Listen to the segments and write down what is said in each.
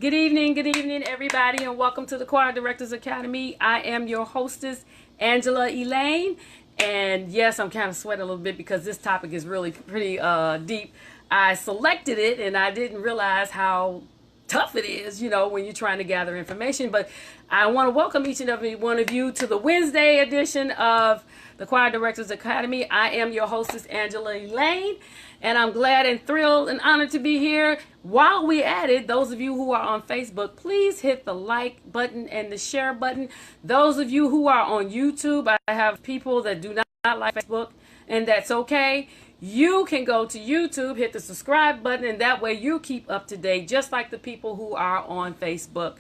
Good evening, everybody, and welcome to the Choir Directors Academy. I am your hostess, Angela Elaine, and yes, I'm kind of sweating a little bit because this topic is really pretty deep. I selected it, and I didn't realize how tough it is, when you're trying to gather information. But I want to welcome each and every one of you to the Wednesday edition of the Choir Directors Academy. I am your hostess, Angela Elaine, and I'm glad and thrilled and honored to be here. While we at it, those of you who are on Facebook, please hit the like button and the share button. Those of you who are on YouTube, I have people that do not like Facebook, and that's okay. You can go to YouTube, hit the subscribe button, and that way you keep up to date, just like the people who are on Facebook.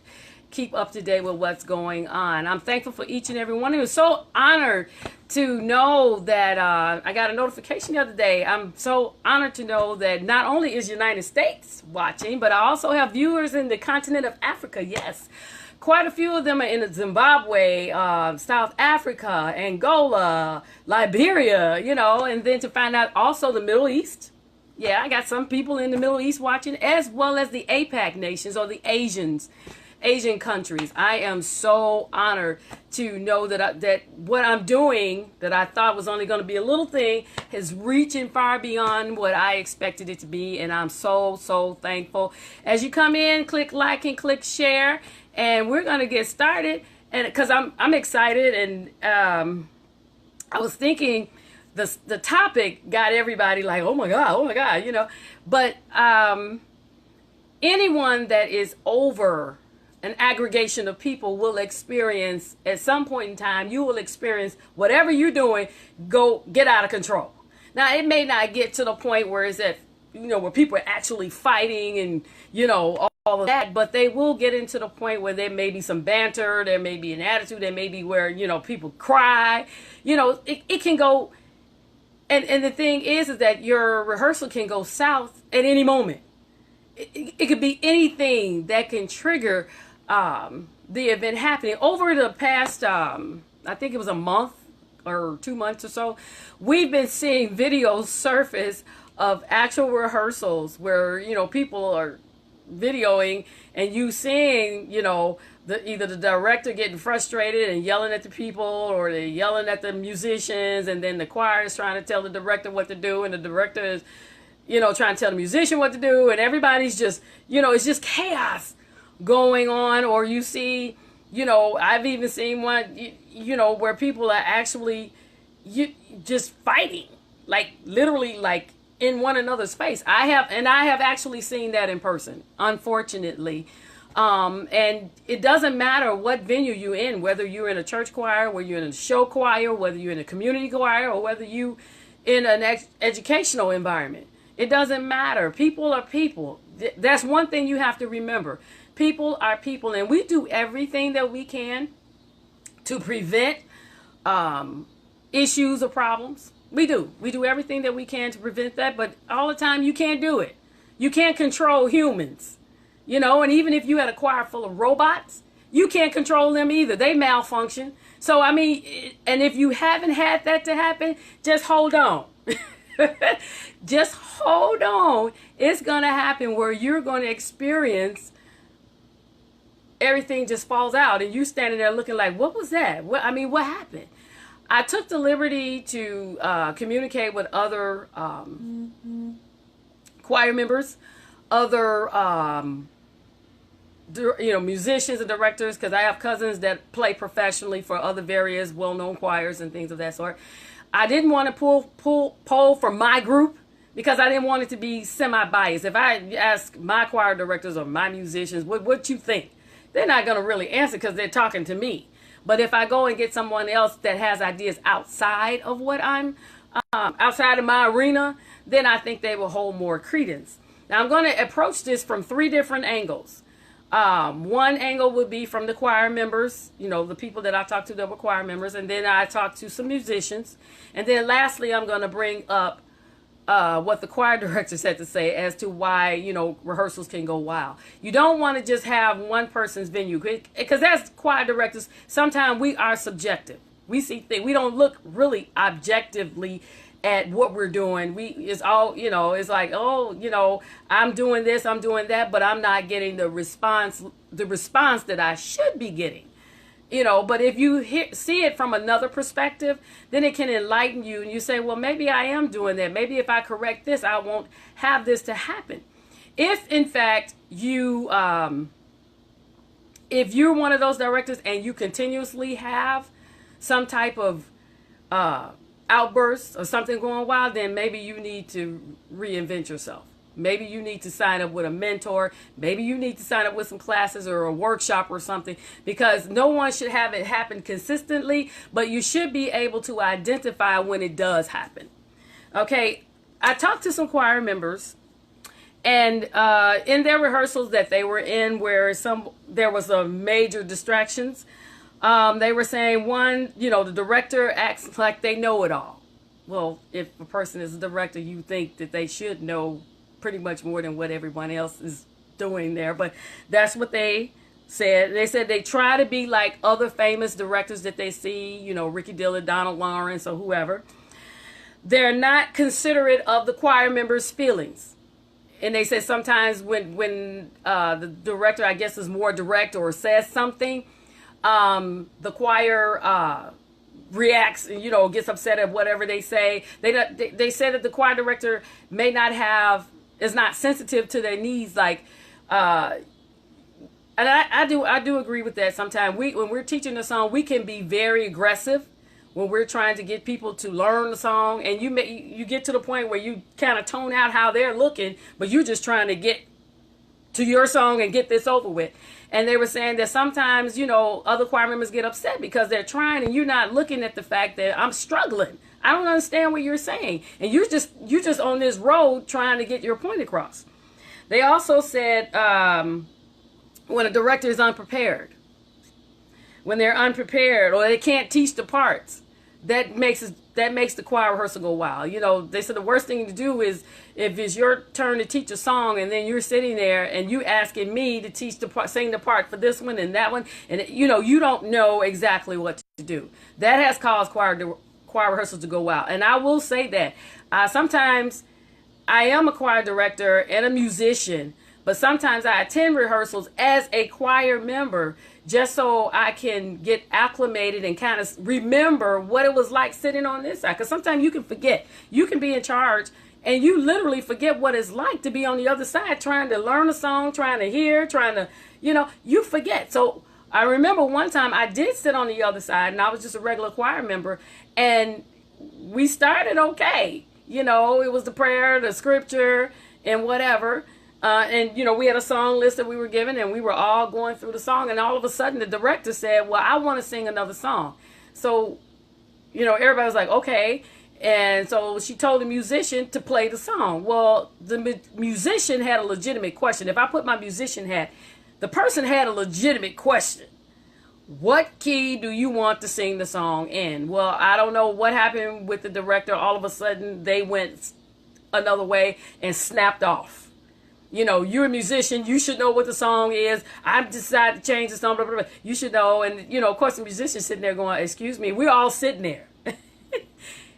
Keep up to date with what's going on. I'm thankful for each and every one of you. So honored to know that I got a notification the other day. I'm so honored to know that not only is United States watching, but I also have viewers in the continent of Africa. Yes, quite a few of them are in Zimbabwe, South Africa, Angola, Liberia, and then to find out also the Middle East. Yeah, I got some people in the Middle East watching, as well as the APAC nations, or the Asian countries. I am so honored to know that that what I'm doing, that I thought was only going to be a little thing, is reaching far beyond what I expected it to be, and I'm so thankful. As you come in, click like and click share, and we're going to get started. And because I'm excited, and I was thinking the topic got everybody like, oh my god, But anyone that is over an aggregation of people will experience, at some point in time, you will experience whatever you're doing get out of control. Now, it may not get to the point where it's at, where people are actually fighting and, all of that, but they will get into the point where there may be some banter, there may be an attitude, there may be where, people cry, it can go. And the thing is that your rehearsal can go south at any moment. It could be anything that can trigger the event happening. Over the past, I think it was a month or 2 months or so, we've been seeing videos surface of actual rehearsals where, people are videoing and you seeing, either the director getting frustrated and yelling at the people, or they're yelling at the musicians, and then the choir is trying to tell the director what to do, and the director is trying to tell the musician what to do, and everybody's just, it's just chaos going on. Or you see, I've even seen one, where people are actually just fighting, like literally like in one another's face. I have actually seen that in person, unfortunately. And it doesn't matter what venue you're in, whether you're in a church choir, whether you're in a show choir, whether you're in a community choir, or whether you in an educational environment. It doesn't matter. People are people. That's one thing you have to remember. People are people, and we do everything that we can to prevent issues or problems. We do everything that we can to prevent that, but all the time you can't do it. You can't control humans, and even if you had a choir full of robots, you can't control them either. They malfunction. So, and if you haven't had that to happen, just hold on. Just hold on. It's going to happen where you're going to experience everything just falls out, and you standing there looking like, what was that? What happened? I took the liberty to communicate with other choir members, other musicians and directors, because I have cousins that play professionally for other various well-known choirs and things of that sort. I didn't want to poll for my group because I didn't want it to be semi-biased. If I ask my choir directors or my musicians, what you think? They're not going to really answer because they're talking to me. But if I go and get someone else that has ideas outside of what I'm, outside of my arena, then I think they will hold more credence. Now, I'm going to approach this from 3 different angles. One angle would be from the choir members, the people that I talk to that were choir members, and then I talk to some musicians. And then lastly, I'm going to bring up what the choir directors had to say as to why, rehearsals can go wild. You don't want to just have one person's venue, because as choir directors, sometimes we are subjective. We see things, we don't look really objectively at what we're doing. It's all, it's like, oh, I'm doing this, I'm doing that, but I'm not getting the response that I should be getting. But if you see it from another perspective, then it can enlighten you, and you say, well, maybe I am doing that. Maybe if I correct this, I won't have this to happen. If in fact if you're one of those directors and you continuously have some type of outbursts or something going wild, then maybe you need to reinvent yourself. Maybe you need to sign up with a mentor. Maybe you need to sign up with some classes or a workshop or something, because no one should have it happen consistently, but you should be able to identify when it does happen. Okay, I talked to some choir members, and in their rehearsals that they were in where there was a major distractions, they were saying, one, the director acts like they know it all. Well, if a person is a director, you think that they should know pretty much more than what everyone else is doing there. But that's what they said. They said they try to be like other famous directors that they see, Ricky Dillard, Donald Lawrence, or whoever. They're not considerate of the choir members' feelings. And they said sometimes when the director, I guess, is more direct or says something, the choir reacts and gets upset at whatever they say. They said that the choir director is not sensitive to their needs, like, and I do agree with that. Sometimes when we're teaching a song, we can be very aggressive when we're trying to get people to learn the song, and you get to the point where you kind of tone out how they're looking, but you're just trying to get to your song and get this over with. And they were saying that sometimes, other choir members get upset because they're trying and you're not looking at the fact that I'm struggling. I don't understand what you're saying. And you're just on this road trying to get your point across. They also said when a director is unprepared, when they're unprepared or they can't teach the parts, that makes the choir rehearsal go wild. They said the worst thing to do is if it's your turn to teach a song and then you're sitting there and you asking me to teach sing the part for this one and that one, and you don't know exactly what to do. That has caused choir rehearsals to go wild. And I will say that sometimes I am a choir director and a musician, but sometimes I attend rehearsals as a choir member just so I can get acclimated and kind of remember what it was like sitting on this side. Because sometimes you can forget. You can be in charge and you literally forget what it's like to be on the other side trying to learn a song, trying to hear, you forget. So I remember one time I did sit on the other side and I was just a regular choir member, and we started okay. It was the prayer, the scripture, and whatever. And we had a song list that we were given, and we were all going through the song, and all of a sudden the director said, well, I want to sing another song. So, everybody was like, okay. And so she told the musician to play the song. Well, the musician had a legitimate question. If I put my musician hat, the person had a legitimate question. What key do you want to sing the song in? Well, I don't know what happened with the director. All of a sudden they went another way and snapped off. You're a musician. You should know what the song is. I've decided to change the song. Blah, blah, blah. You should know. And, of course, the musician's sitting there going, excuse me. We're all sitting there.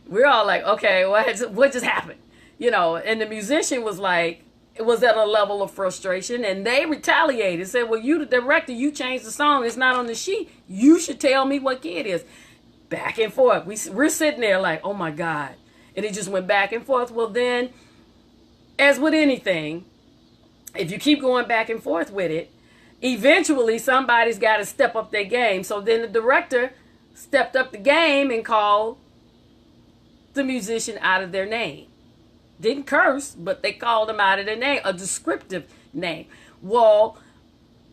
We're all like, okay, what just happened? And the musician was like, it was at a level of frustration. And they retaliated. Said, well, you the director. You changed the song. It's not on the sheet. You should tell me what key it is. Back and forth. We're sitting there like, oh, my God. And it just went back and forth. Well, then, as with anything, if you keep going back and forth with it, eventually somebody's got to step up their game. So then the director stepped up the game and called the musician out of their name. Didn't curse, but they called him out of their name, a descriptive name. Well,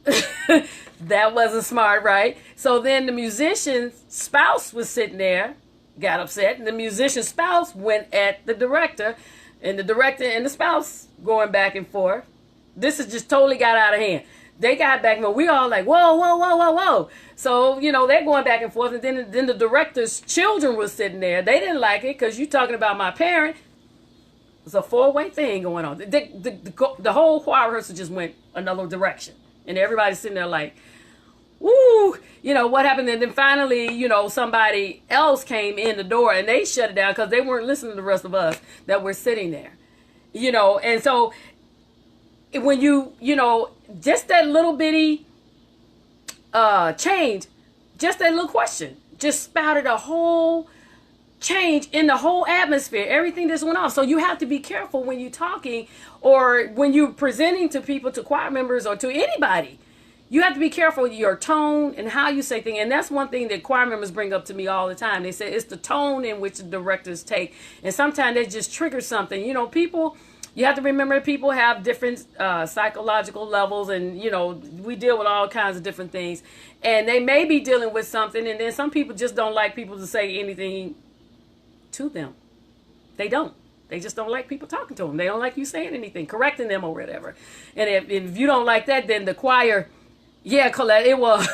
that wasn't smart, right? So then the musician's spouse was sitting there, got upset, and the musician's spouse went at the director, and the director and the spouse going back and forth. This has just totally got out of hand. They got back, but we all like, whoa, whoa, whoa, whoa, whoa. So, they're going back and forth. And then the director's children was sitting there. They didn't like it because you're talking about my parent. It's a four-way thing going on. The whole choir rehearsal just went another direction. And everybody's sitting there like, woo, what happened? And then finally, somebody else came in the door and they shut it down because they weren't listening to the rest of us that were sitting there. And so when just that little bitty change, just that little question, just spouted a whole change in the whole atmosphere, everything just went off. So you have to be careful when you're talking or when you're presenting to people, to choir members or to anybody. You have to be careful with your tone and how you say things. And that's one thing that choir members bring up to me all the time. They say it's the tone in which the directors take. And sometimes they just trigger something. People, you have to remember people have different psychological levels. And, we deal with all kinds of different things. And they may be dealing with something. And then some people just don't like people to say anything to them. They don't. They just don't like people talking to them. They don't like you saying anything, correcting them or whatever. And if you don't like that, then the choir... Yeah, Colette, it was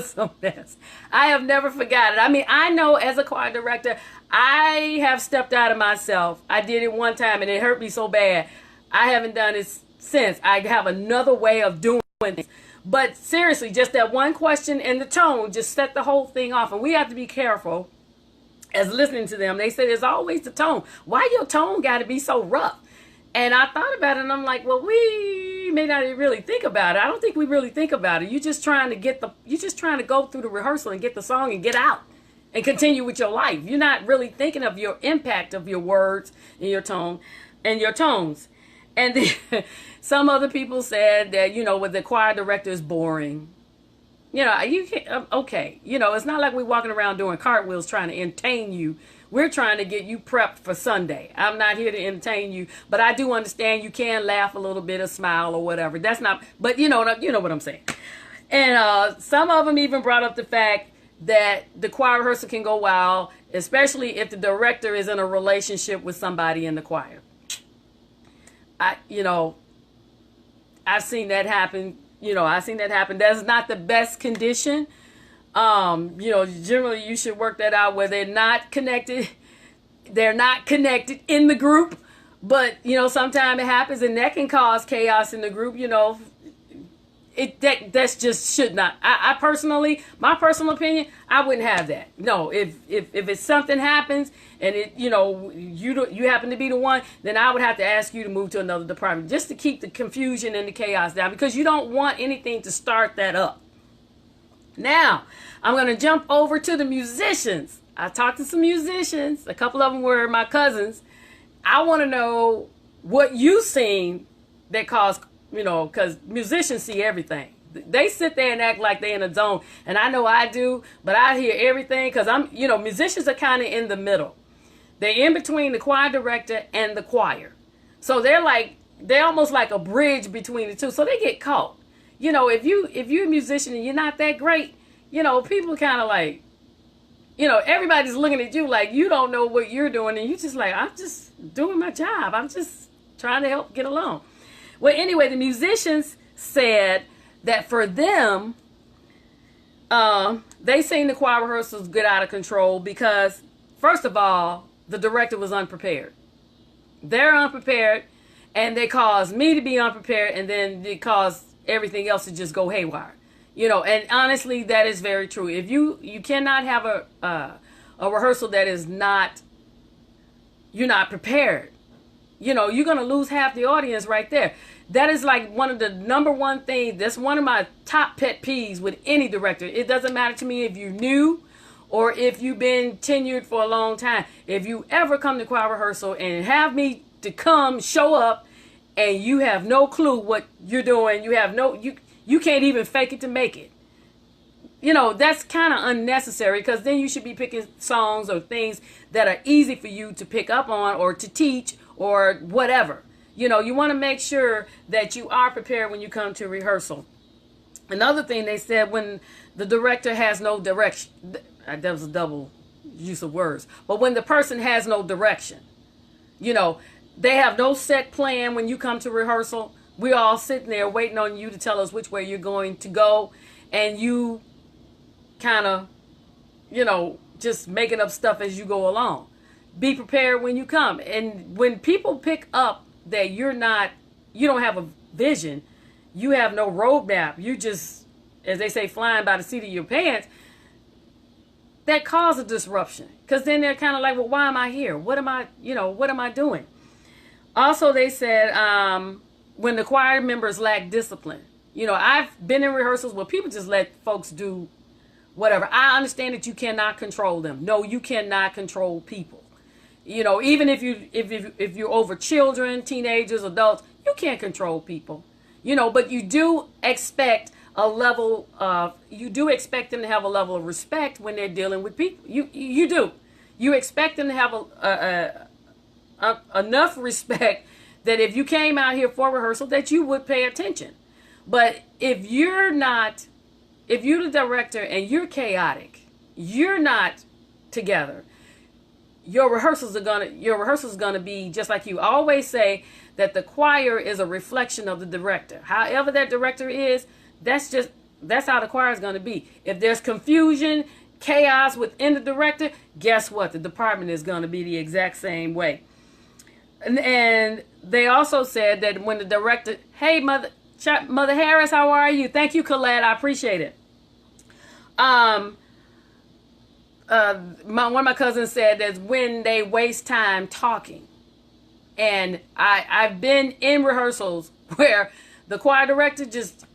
some mess. I have never forgotten. I mean, I know as a choir director, I have stepped out of myself. I did it one time and it hurt me so bad. I haven't done it since. I have another way of doing things. But seriously, just that one question and the tone just set the whole thing off. And we have to be careful as listening to them. They say there's always the tone. Why your tone got to be so rough? And I thought about it and I'm like, well, we may not really think about it. I don't think we really think about it. You're just trying to go through the rehearsal and get the song and get out and continue with your life. You're not really thinking of your impact of your words and your tone and your tones. And then some other people said that, with the choir director is boring. You can't, okay. It's not like we're walking around doing cartwheels trying to entertain you. We're trying to get you prepped for Sunday. I'm not here to entertain you, but I do understand you can laugh a little bit or smile or whatever. That's not, but you know what I'm saying. And some of them even brought up the fact that the choir rehearsal can go wild, especially if the director is in a relationship with somebody in the choir. I've seen that happen. That's not the best condition. Generally you should work that out where they're not connected in the group, but sometimes it happens and that can cause chaos in the group. That's just should not. I personally, my personal opinion, I wouldn't have that. No, if it's something happens and you happen to be the one, then I would have to ask you to move to another department just to keep the confusion and the chaos down, because you don't want anything to start that up. Now, I'm going to jump over to the musicians. I talked to some musicians. A couple of them were my cousins. I want to know what you seen that caused, because musicians see everything. They sit there and act like they're in a zone. And I know I do, but I hear everything because musicians are kind of in the middle. They're in between the choir director and the choir. So they're almost like a bridge between the two. So they get caught. If you're a musician and you're not that great, people kind of like, everybody's looking at you like you don't know what you're doing. And you just like, I'm just doing my job. I'm just trying to help get along. Well, anyway, the musicians said that for them, they seen the choir rehearsals get out of control because, first of all, the director was unprepared. They're unprepared, and they caused me to be unprepared, and then it caused everything else to just go haywire. And honestly, that is very true. If you cannot have a rehearsal that is you're not prepared, you're going to lose half the audience right there. That is like one of the number one things. That's one of my top pet peeves with any director. It doesn't matter to me if you're new or if you've been tenured for a long time. If you ever come to choir rehearsal and have me to show up, and you have no clue what you're doing, you can't even fake it to make it. That's kind of unnecessary, because then you should be picking songs or things that are easy for you to pick up on or to teach or whatever. You want to make sure that you are prepared when you come to rehearsal. Another thing they said, when the director has no direction, that was a double use of words, but when the person has no direction, they have no set plan when you come to rehearsal. We're all sitting there waiting on you to tell us which way you're going to go. And you kind of, just making up stuff as you go along. Be prepared when you come. And when people pick up that you don't have a vision, you have no roadmap, you just as they say, flying by the seat of your pants, that causes a disruption. Because then they're kind of like, well, why am I here? What am I, what am I doing? Also, they said when the choir members lack discipline. I've been in rehearsals where people just let folks do whatever. I understand that you cannot control them. No, you cannot control people. Even if you're over children, teenagers, adults, you can't control people. But you do expect them to have a level of respect when they're dealing with people. You do. You expect them to have enough respect that if you came out here for rehearsal, that you would pay attention. But if you're the director and you're chaotic, you're not together, your rehearsals are gonna be just like you. I always say that the choir is a reflection of the director. However that director is, that's how the choir is gonna be. If there's confusion, chaos within the director, guess what? The department is gonna be the exact same way. And they also said that when the director, hey, Mother Harris, how are you? Thank you, Colette. I appreciate it. One of my cousins said that when they waste time talking. And I've been in rehearsals where the choir director just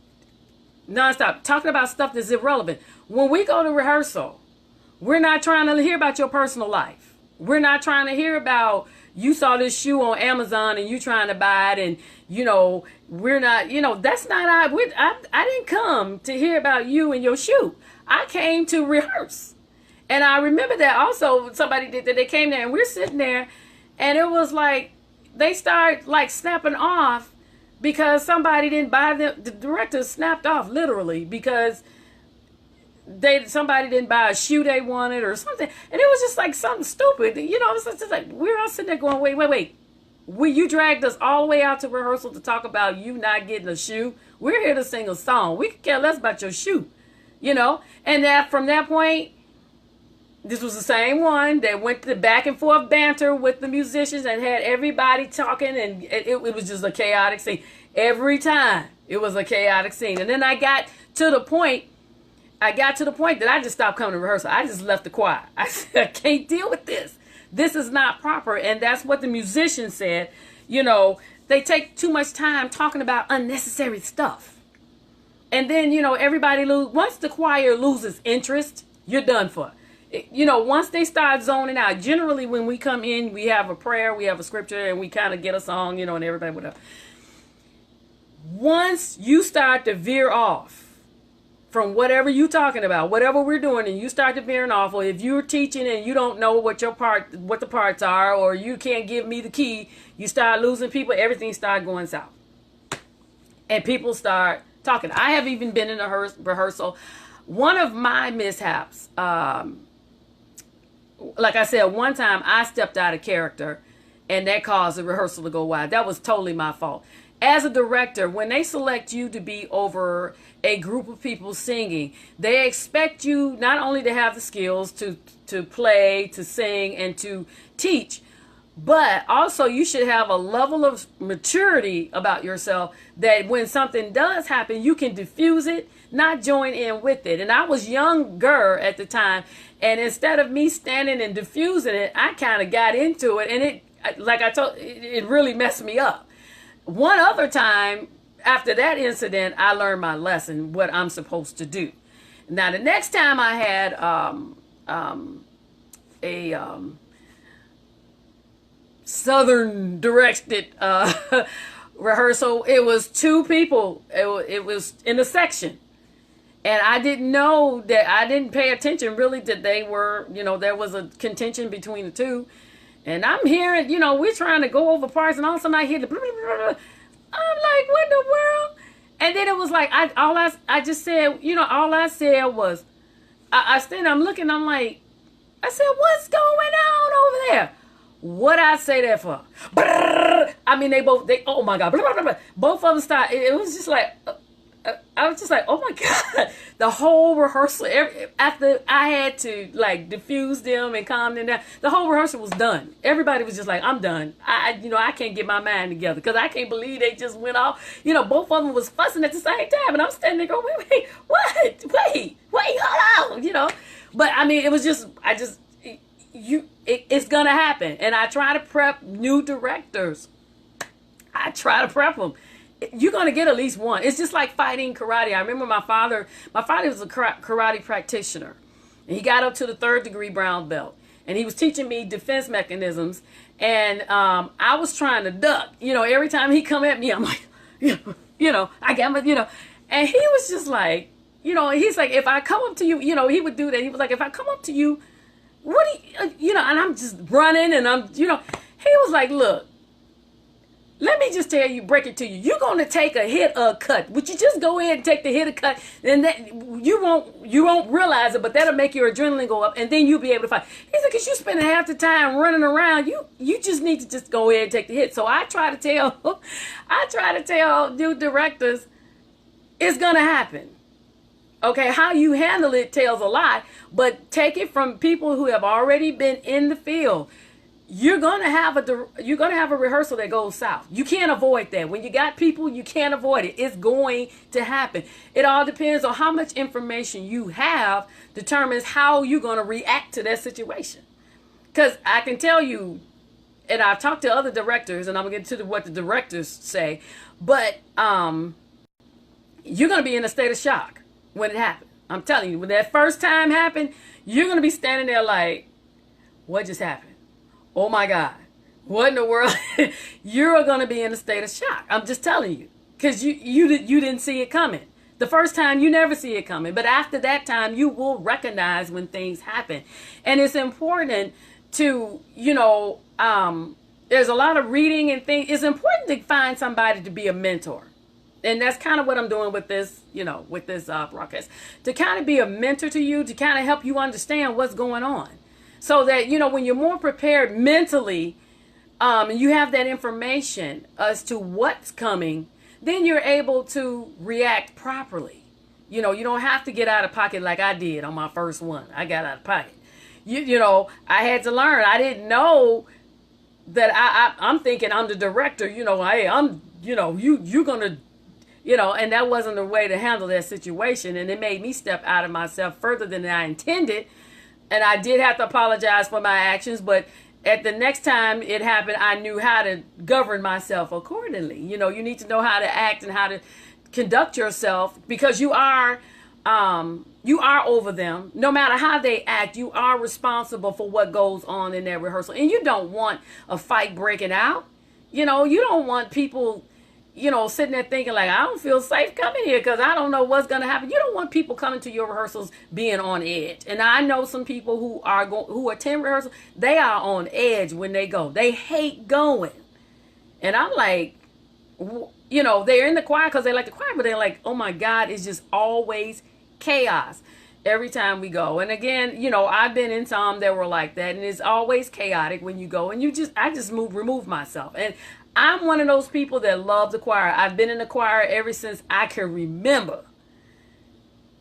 nonstop talking about stuff that's irrelevant. When we go to rehearsal, we're not trying to hear about your personal life. We're not trying to hear about you saw this shoe on Amazon and you trying to buy it, and we're not, that's not I didn't come to hear about you and your shoe. I came to rehearse. And I remember that also somebody did that. They came there and we're sitting there and it was like they start like snapping off because somebody didn't buy them. The director snapped off literally because somebody didn't buy a shoe they wanted or something. And it was just like something stupid. It's just like we're all sitting there going, wait. You dragged us all the way out to rehearsal to talk about you not getting a shoe. We're here to sing a song. We could care less about your shoe. And that from that point, this was the same one that went to back and forth banter with the musicians and had everybody talking, and it was just a chaotic scene. Every time it was a chaotic scene. And then I got to the point that I just stopped coming to rehearsal. I just left the choir. I said, I can't deal with this. This is not proper. And that's what the musicians said. They take too much time talking about unnecessary stuff. And then, everybody once the choir loses interest, you're done for. Once they start zoning out, generally when we come in, we have a prayer, we have a scripture, and we kind of get a song, and everybody whatever. Once you start to veer off from whatever you're talking about, whatever we're doing, and you start to veering off, or if you're teaching and you don't know what the parts are, or you can't give me the key, you start losing people, everything starts going south. And people start talking. I have even been in a rehearsal. One of my mishaps, like I said, one time I stepped out of character and that caused the rehearsal to go wild. That was totally my fault. As a director, when they select you to be over a group of people singing, they expect you not only to have the skills to play, to sing, and to teach, but also you should have a level of maturity about yourself that when something does happen, you can diffuse it, not join in with it. And I was younger at the time, and instead of me standing and diffusing it, I kind of got into it, and it really messed me up. One other time, after that incident, I learned my lesson, what I'm supposed to do. Now, the next time I had a southern directed rehearsal, it was two people. It was in a section. And I didn't know that, I didn't pay attention really that they were, there was a contention between the two. And I'm hearing, we're trying to go over parts, and all of a sudden I hear the blah, blah, blah, blah. I'm like, what in the world? And then it was like, all I said was, I stand, I'm looking, I'm like, I said, what's going on over there? What I say that for? I mean, oh my God, blah, blah, blah, blah. Both of them started, it was just like, I was just like, oh my God, the whole rehearsal, after I had to like diffuse them and calm them down, the whole rehearsal was done. Everybody was just like, I'm done. I can't get my mind together because I can't believe they just went off. Both of them was fussing at the same time. And I'm standing there going, wait, what? Wait, hold on, But I mean, it was just, it's going to happen. And I try to prep new directors. I try to prep them. You're going to get at least one. It's just like fighting karate. I remember my father was a karate practitioner. And he got up to the 3rd degree brown belt. And he was teaching me defense mechanisms. And I was trying to duck. Every time he come at me, I'm like, I got my, And he was just like, he's like, if I come up to you, he would do that. He was like, if I come up to you, what do you, and I'm just running and I'm, he was like, look, let me just tell you, break it to you. You're going to take a hit or a cut. Would you just go ahead and take the hit or cut? And that you won't realize it, but that'll make your adrenaline go up, and then you'll be able to fight. He's like, because you spending half the time running around, you just need to just go ahead and take the hit. So I try to tell new directors, it's going to happen. Okay, how you handle it tells a lot, but take it from people who have already been in the field. You're gonna have a rehearsal that goes south. You can't avoid that. When you got people, you can't avoid it. It's going to happen. It all depends on how much information you have determines how you're gonna react to that situation. Because I can tell you, and I've talked to other directors, and I'm gonna get to what the directors say, but you're gonna be in a state of shock when it happens. I'm telling you, when that first time happened, you're gonna be standing there like, what just happened? Oh my God, what in the world? You're going to be in a state of shock. I'm just telling you, because you didn't see it coming. The first time, you never see it coming. But after that time, you will recognize when things happen. And it's important to, there's a lot of reading and things. It's important to find somebody to be a mentor. And that's kind of what I'm doing with this, with this broadcast. To kind of be a mentor to you, to kind of help you understand what's going on. So that, when you're more prepared mentally, and you have that information as to what's coming, then you're able to react properly. You don't have to get out of pocket like I did on my first one. I got out of pocket. I had to learn. I didn't know that I'm thinking I'm the director, hey, I'm, you're going to, and that wasn't the way to handle that situation. And it made me step out of myself further than I intended. And I did have to apologize for my actions, but at the next time it happened, I knew how to govern myself accordingly. You need to know how to act and how to conduct yourself because you are over them. No matter how they act, you are responsible for what goes on in that rehearsal. And you don't want a fight breaking out. You don't want people sitting there thinking like, I don't feel safe coming here because I don't know what's going to happen. You don't want people coming to your rehearsals being on edge. And I know some people who attend rehearsals, they are on edge when they go. They hate going. And I'm like, they're in the choir because they like the choir, but they're like, oh my God, it's just always chaos every time we go. And again, I've been in some that were like that, and it's always chaotic when you go. And I just remove myself. And I'm one of those people that love the choir. I've been in the choir ever since I can remember.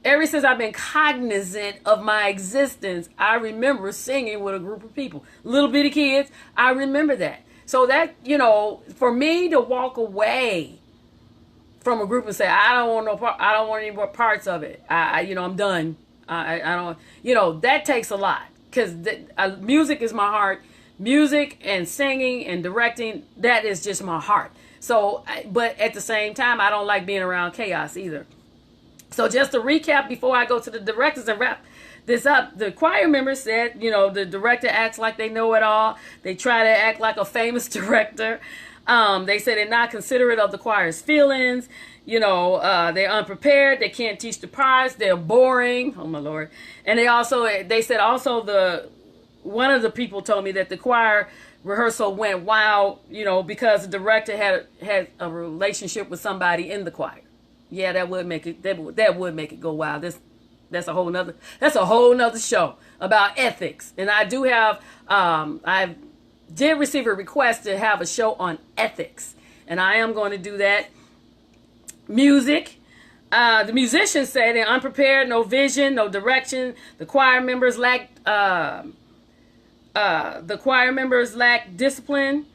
Ever since I've been cognizant of my existence, I remember singing with a group of people. Little bitty kids, I remember that. So that, for me to walk away from a group and say, I don't want any more parts of it. I'm done. I don't, that takes a lot because music is my heart. Music and singing and directing, that is just my heart. So, but at the same time, I don't like being around chaos either. So just to recap before I go to the directors and wrap this up, the choir members said, the director acts like they know it all. They try to act like a famous director. They said they're not considerate of the choir's feelings. They're unprepared. They can't teach the parts. They're boring. Oh my Lord. And they said one of the people told me that the choir rehearsal went wild, because the director had a relationship with somebody in the choir. Yeah, that would make it go wild. That's a whole nother show about ethics. And I do have I did receive a request to have a show on ethics, and I am going to do that. Music. The musicians say they're unprepared, no vision, no direction. The choir members lack discipline.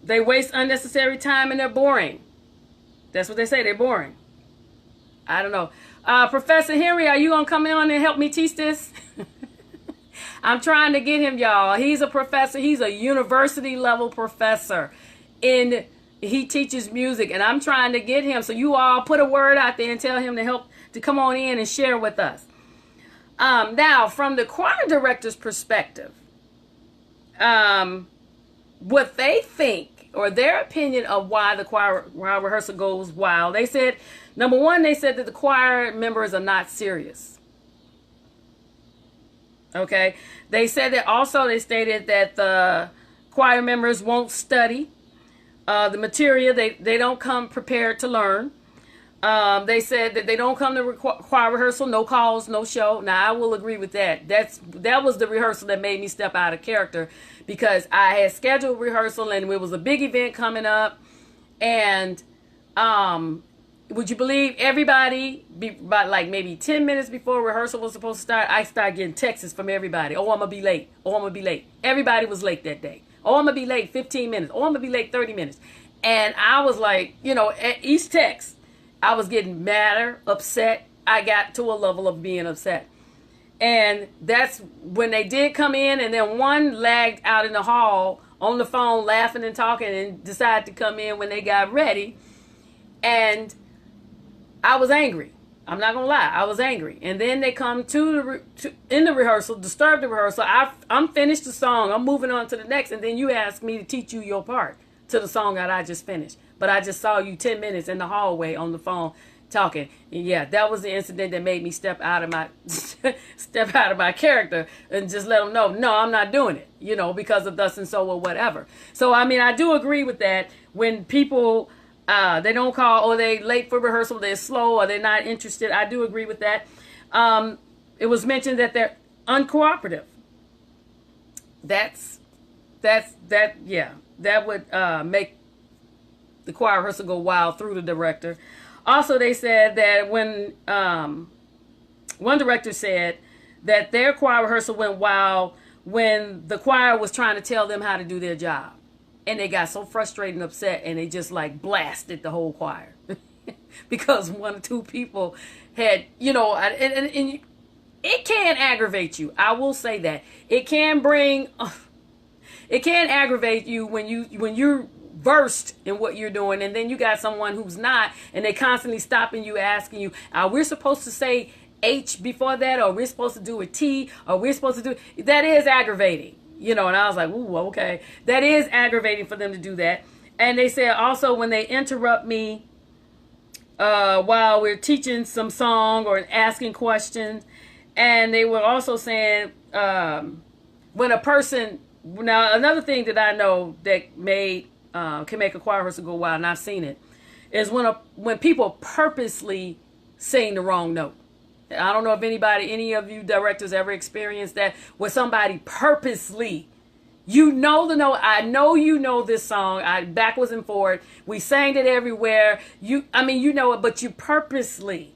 They waste unnecessary time and they're boring. That's what they say. They're boring. I don't know. Professor Henry, are you gonna come on and help me teach this? I'm trying to get him, y'all. He's a professor. He's a university level professor. He teaches music, and I'm trying to get him. So you all put a word out there and tell him to come on in and share with us. Now, from the choir director's perspective, what they think or their opinion of why the choir rehearsal goes wild, they said, number one, they said that the choir members are not serious. Okay. They said that also they stated that the choir members won't study the material. They don't come prepared to learn. They said that they don't come to choir rehearsal, no calls, no show. Now, I will agree with that. That was the rehearsal that made me step out of character, because I had scheduled rehearsal and it was a big event coming up. And would you believe everybody, about like maybe 10 minutes before rehearsal was supposed to start, I started getting texts from everybody. Oh, I'm going to be late. Oh, I'm going to be late. Everybody was late that day. Oh, I'm going to be late 15 minutes. Oh, I'm going to be late 30 minutes. And I was like, at each text, I was getting madder, upset. I got to a level of being upset. And that's when they did come in, and then one lagged out in the hall on the phone laughing and talking and decided to come in when they got ready. And I was angry. I'm not going to lie. I was angry. And then they come in the rehearsal, disturb the rehearsal. I'm finished the song. I'm moving on to the next. And then you ask me to teach you your part to the song that I just finished. But I just saw you 10 minutes in the hallway on the phone talking. And yeah, that was the incident that made me step out of my character and just let them know, no, I'm not doing it, because of thus and so or whatever. So, I mean, I do agree with that. When people, they don't call, or they late for rehearsal, they're slow, or they're not interested. I do agree with that. It was mentioned that they're uncooperative. That would make the choir rehearsal go wild through the director. Also, they said that when one director said that their choir rehearsal went wild when the choir was trying to tell them how to do their job. And they got so frustrated and upset, and they just like blasted the whole choir because one or two people had, and it can aggravate you. I will say that it can aggravate you when you're versed in what you're doing, and then you got someone who's not, and they constantly stopping you, asking you, are we supposed to say H before that, or we're supposed to do a T, or we're supposed to do that. Is aggravating, and I was like, ooh, okay, that is aggravating for them to do that. And they said also when they interrupt me while we're teaching some song or asking questions, and they were also saying when a person, now another thing that I know that can make a choir rehearsal go wild, and I've seen it, is when people purposely sing the wrong note. I don't know if any of you directors ever experienced that, where somebody purposely, the note, I know this song, backwards and forward, we sang it everywhere, it, but you purposely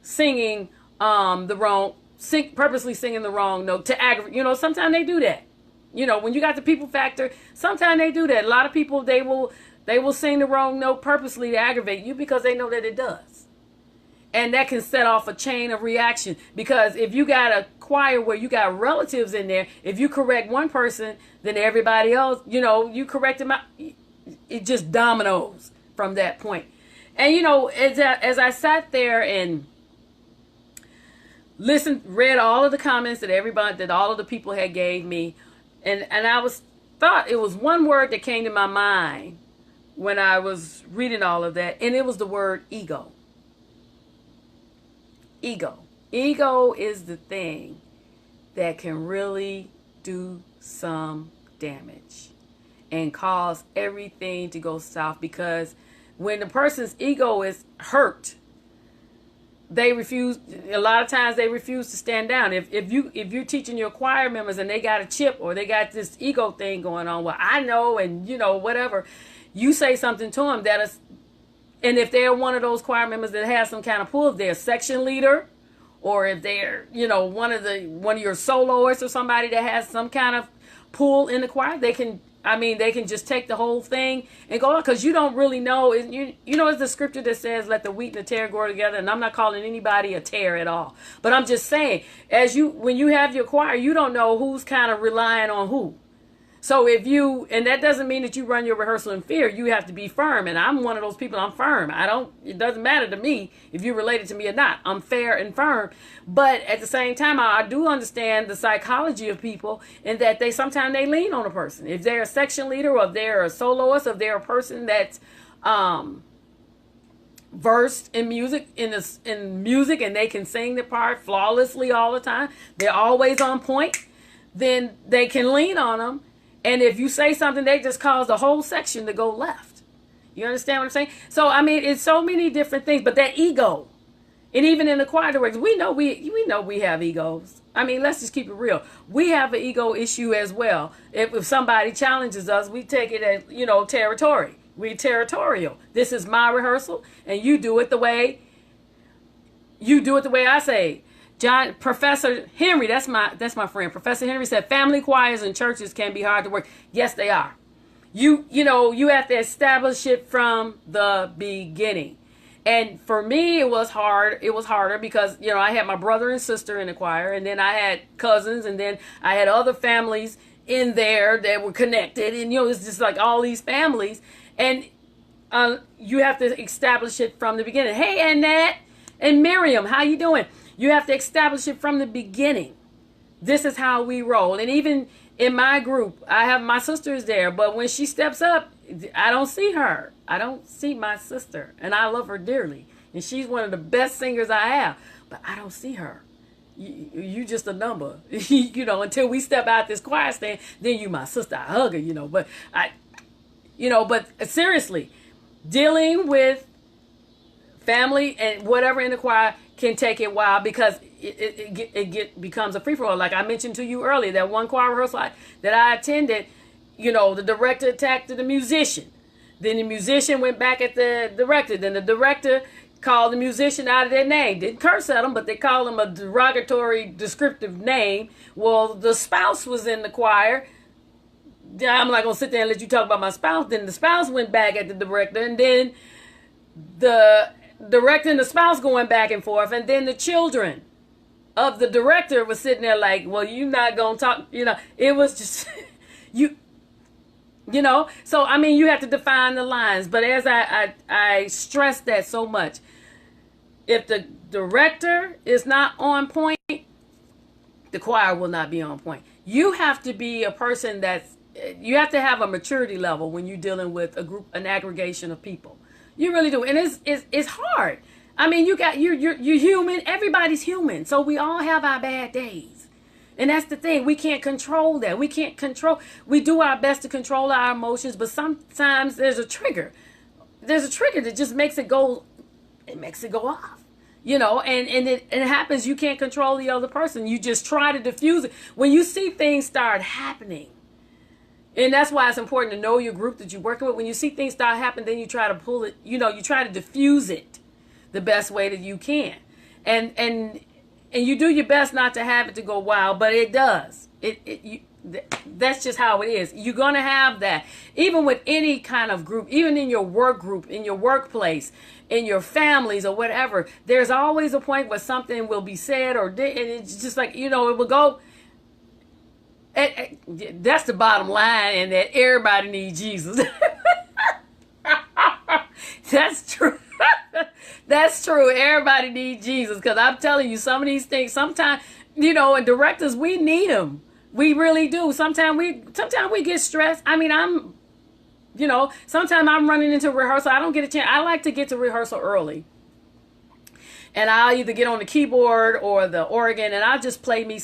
singing purposely singing the wrong note to aggravate. Sometimes they do that. When you got the people factor, sometimes they do that. A lot of people, they will sing the wrong note purposely to aggravate you because they know that it does. And that can set off a chain of reaction, because if you got a choir where you got relatives in there, if you correct one person, then everybody else, you correct them out. It just dominoes from that point. And, as I sat there and read all of the comments that all of the people had gave me, and I thought it was one word that came to my mind when I was reading all of that, and it was the word ego. Ego is the thing that can really do some damage and cause everything to go south, because when the person's ego is hurt, a lot of times they refuse to stand down. If you're teaching your choir members and they got a chip or they got this ego thing going on, well, I know, and whatever, you say something to them And if they're one of those choir members that has some kind of pull, if they're a section leader, or if they're, one of your soloists or somebody that has some kind of pull in the choir, they can just take the whole thing and go on, because you don't really know. It's the scripture that says, let the wheat and the tare grow together. And I'm not calling anybody a tare at all. But I'm just saying, when you have your choir, you don't know who's kind of relying on who. So and that doesn't mean that you run your rehearsal in fear. You have to be firm. And I'm one of those people. I'm firm. It doesn't matter to me if you're related to me or not. I'm fair and firm. But at the same time, I do understand the psychology of people, and that sometimes they lean on a person. If they're a section leader, or if they're a soloist, or if they're a person that's versed in music, and they can sing the part flawlessly all the time, they're always on point, then they can lean on them. And if you say something, they just cause the whole section to go left. You understand what I'm saying? So, it's so many different things. But that ego, and even in the choir directors, we know we have egos. Let's just keep it real. We have an ego issue as well. If somebody challenges us, we take it as, territory. We're territorial. This is my rehearsal, and you do it the way I say. Professor Henry, that's my friend. Professor Henry said family choirs and churches can be hard to work. Yes, they are. You have to establish it from the beginning. And for me, it was hard. It was harder because, I had my brother and sister in the choir, and then I had cousins, and then I had other families in there that were connected. And, it's just like all these families. And you have to establish it from the beginning. Hey, Annette and Miriam, how you doing? You have to establish it from the beginning. This is how we roll. And even in my group, I have my sisters there, but when she steps up, I don't see her. I don't see my sister, and I love her dearly. And she's one of the best singers I have, but I don't see her. You just a number, until we step out this choir stand, then you my sister. I hug her, but but seriously, dealing with family and whatever in the choir can take a while, because it becomes a free-for-all. Like I mentioned to you earlier, that one choir rehearsal that I attended, the director attacked the musician. Then the musician went back at the director. Then the director called the musician out of their name. Didn't curse at him, but they called him a derogatory, descriptive name. Well, the spouse was in the choir. I'm not going to sit there and let you talk about my spouse. Then the spouse went back at the director, and then the director and the spouse going back and forth, and then the children of the director was sitting there like, well, you're not going to talk, it was just, so, you have to define the lines. But as I stress that so much, if the director is not on point, the choir will not be on point. You have to be a person you have to have a maturity level when you're dealing with an aggregation of people. You really do. And it's hard. You're human. Everybody's human. So we all have our bad days. And that's the thing. We can't control that. We do our best to control our emotions, but sometimes there's a trigger. There's a trigger that just makes it go off. And it happens. You can't control the other person. You just try to diffuse it. When you see things start happening, and that's why it's important to know your group that you're working with. When you see things start happening, then you try to pull it, you try to diffuse it the best way that you can. And you do your best not to have it to go wild, but it does. That's just how it is. You're going to have that. Even with any kind of group, even in your work group, in your workplace, in your families or whatever, there's always a point where something will be said and it's just like, it will go. That's the bottom line, and that everybody needs Jesus. That's true. That's true. Everybody needs Jesus, because I'm telling you, some of these things, sometimes, and directors, we need them. We really do. Sometimes we get stressed. Sometimes I'm running into rehearsal. I don't get a chance. I like to get to rehearsal early. And I'll either get on the keyboard or the organ, and I'll just play